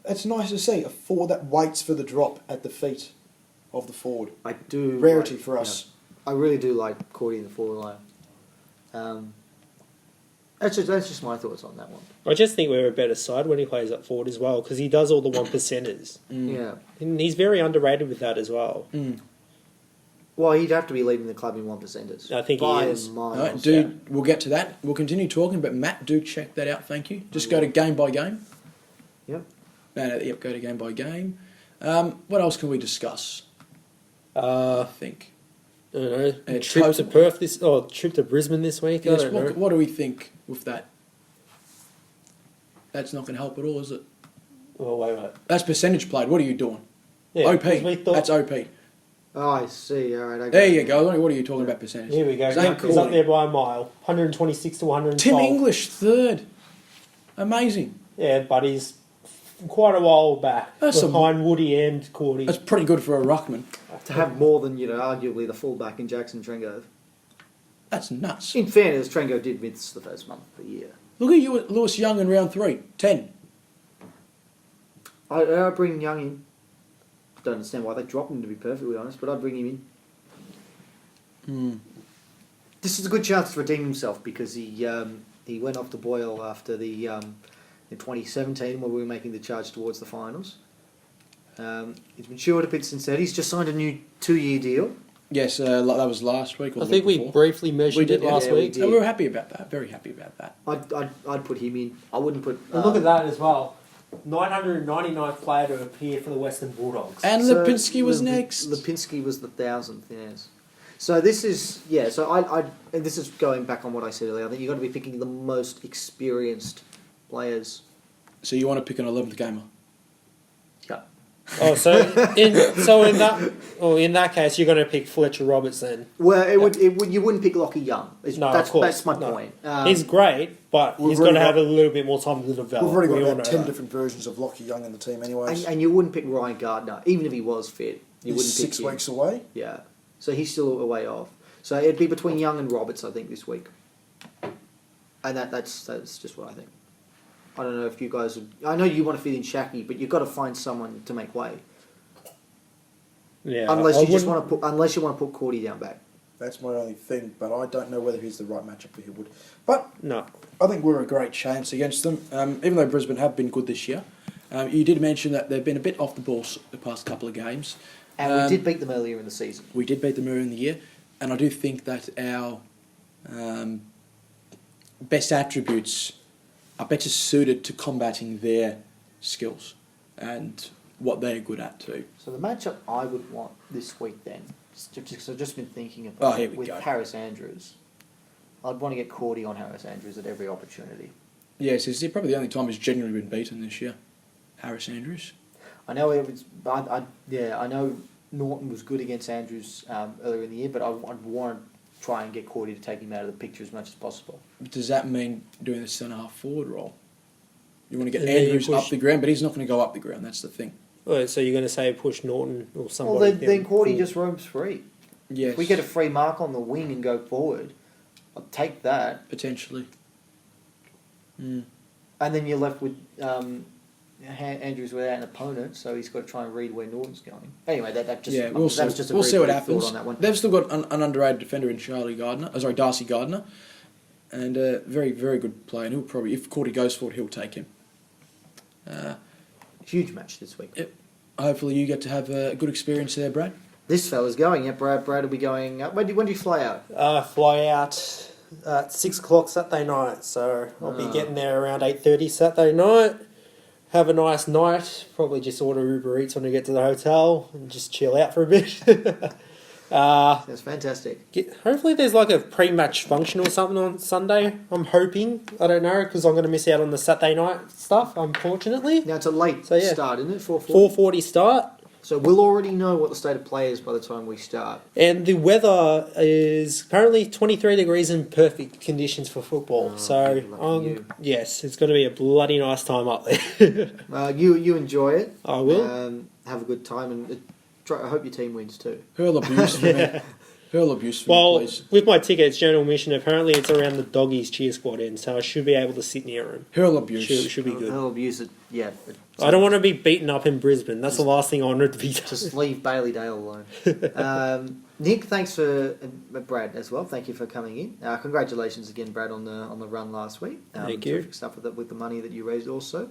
It's nice to see a forward that waits for the drop at the feet of the forward. I do. Rarity like- for us. I really do like Cordy in the forward line. That's just my thoughts on that one. I just think we're a better side when he plays up forward as well because he does all the 1%ers. Yeah. And he's very underrated with that as well. Well, he'd have to be leading the club in 1%ers. I think he by is. miles. All right, dude, we'll get to that. We'll continue talking, but Matt, do check that out, thank you. Just go to game by game. Yep. Yep, go to game by game. What else can we discuss? I think. I don't know. It's Trip to total- Perth trip to Brisbane this week. Yes, I don't know. what do we think with that? That's not going to help at all, is it? Oh, wait. That's percentage played. What are you doing? Yeah, OP. 'cause we thought- That's OP. Oh, I see. All right. There you go. What are you talking about percentage? Here we go. Same He's up Cordy. there by a mile. 126 to 112. Tim English, third. Amazing. Yeah, but he's quite a while back That's behind Woody and Cordy. That's pretty good for a ruckman. To have more than, arguably the fullback in Jackson Trengove. That's nuts. In fairness, Trengo did miss the first month of the year. Look at you at Lewis Young in round 3. 10. I bring Young in. Don't understand why they dropped him, to be perfectly honest, but I'd bring him in. This is a good chance to redeem himself because he went off the boil after the in 2017 when we were making the charge towards the finals. He's matured a bit since then. He's just signed a new 2-year deal. Yes, that was last week. Or I the think week we before. briefly mentioned it last yeah, we week. did. And we were happy about that. Very happy about that. I'd put him in. I wouldn't put. And look at that as well. 999th player to appear for the Western Bulldogs. And Lipinski was next. Lipinski was the 1,000th. Yes. So this is So and this is going back on what I said earlier. I think you've got to be picking the most experienced players. So you want to pick an 11th gamer? Yeah. Oh, in that case, you're going to pick Fletcher Roberts then. Well, it would. You wouldn't pick Lockie Young. No, that's of course. that's my No. point. He's great, but we've he's got to already have got- a little bit more time to develop. We've already We got all about know 10 that. different versions of Lockie Young in the team anyways. and you wouldn't pick Ryan Gardner, even if he was fit. You He's wouldn't pick 6 him. weeks away. Yeah. So he's still a way off. So it'd be between Young and Roberts, I think, this week. And that's just what I think. I don't know if you guys would... I know you want to fit in Shaki, but you've got to find someone to make way. Yeah, Unless I you just wouldn't- want to put Cordy down back. That's my only thing, but I don't know whether he's the right matchup for Hillwood. But No. I think we're a great chance against them, Even though Brisbane have been good this year. You did mention that they've been a bit off the ball the past couple of games. And we did beat them earlier in the season. We did beat them earlier in the year. And I do think that our best attributes are better suited to combating their skills and what they're good at too. So the matchup I would want this week then, because I've just been thinking about here we with go. Harris Andrews, I'd want to get Cordy on Harris Andrews at every opportunity. Yes, it's probably the only time he's genuinely been beaten this year. Harris Andrews. I know it was. I know Norton was good against Andrews earlier in the year, but I'd want to try and get Cordy to take him out of the picture as much as possible. Does that mean doing the centre-half forward role? You want to get Yeah, you Andrews push- up the ground, but he's not going to go up the ground. That's the thing. Oh, so you're going to say push Norton or somebody? Well, then down Cordy forward? just roams free. Yes. If we get a free mark on the wing and go forward, I'll take that. Potentially. And then you're left with Andrew's without an opponent, so he's got to try and read where Norton's going. Anyway, that just Yeah, we'll see. that was just a We'll very see what brief happens. thought on that one. They've still got an underrated defender in Darcy Gardner, and a very, very good player. And he'll probably, if Cordy goes for it, he'll take him. Huge match this week. Yep. Hopefully you get to have a good experience there, Brad. This fella's going. Yeah, Brad will be going. When do you fly out? Fly out at 6 o'clock Saturday night, so I'll be getting there around 8:30 Saturday night. Have a nice night. Probably just order Uber Eats when I get to the hotel and just chill out for a bit. That's fantastic. Hopefully there's like a pre-match function or something on Sunday. I'm hoping. I don't know because I'm going to miss out on the Saturday night stuff, unfortunately. Now it's a late start, isn't it? 4:40. 4:40 start. So we'll already know what the state of play is by the time we start. And the weather is currently 23 degrees in perfect conditions for football. Yes, it's going to be a bloody nice time up there. You enjoy it. I will. Have a good time, and I hope your team wins too. Hurl abuse for me. Hurl abuse for me, Well, please. with my tickets, general admission, apparently it's around the Doggies cheer squad end, so I should be able to sit near them. Hurl abuse. Should be good. I'll abuse it. Yeah. I don't want to be beaten up in Brisbane. That's the last thing I wanted to be done. Just leave Bailey Dale alone. Nick, thanks for Brad as well. Thank you for coming in. Congratulations again, Brad, on the run last week. Thank you. Terrific stuff with the money that you raised also.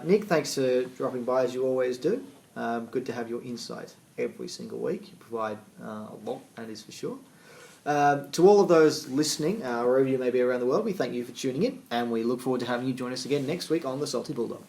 Nick, thanks for dropping by as you always do. Good to have your insight every single week. You provide a lot, that is for sure. To all of those listening, wherever you may be around the world, we thank you for tuning in, and we look forward to having you join us again next week on The Salty Bulldog.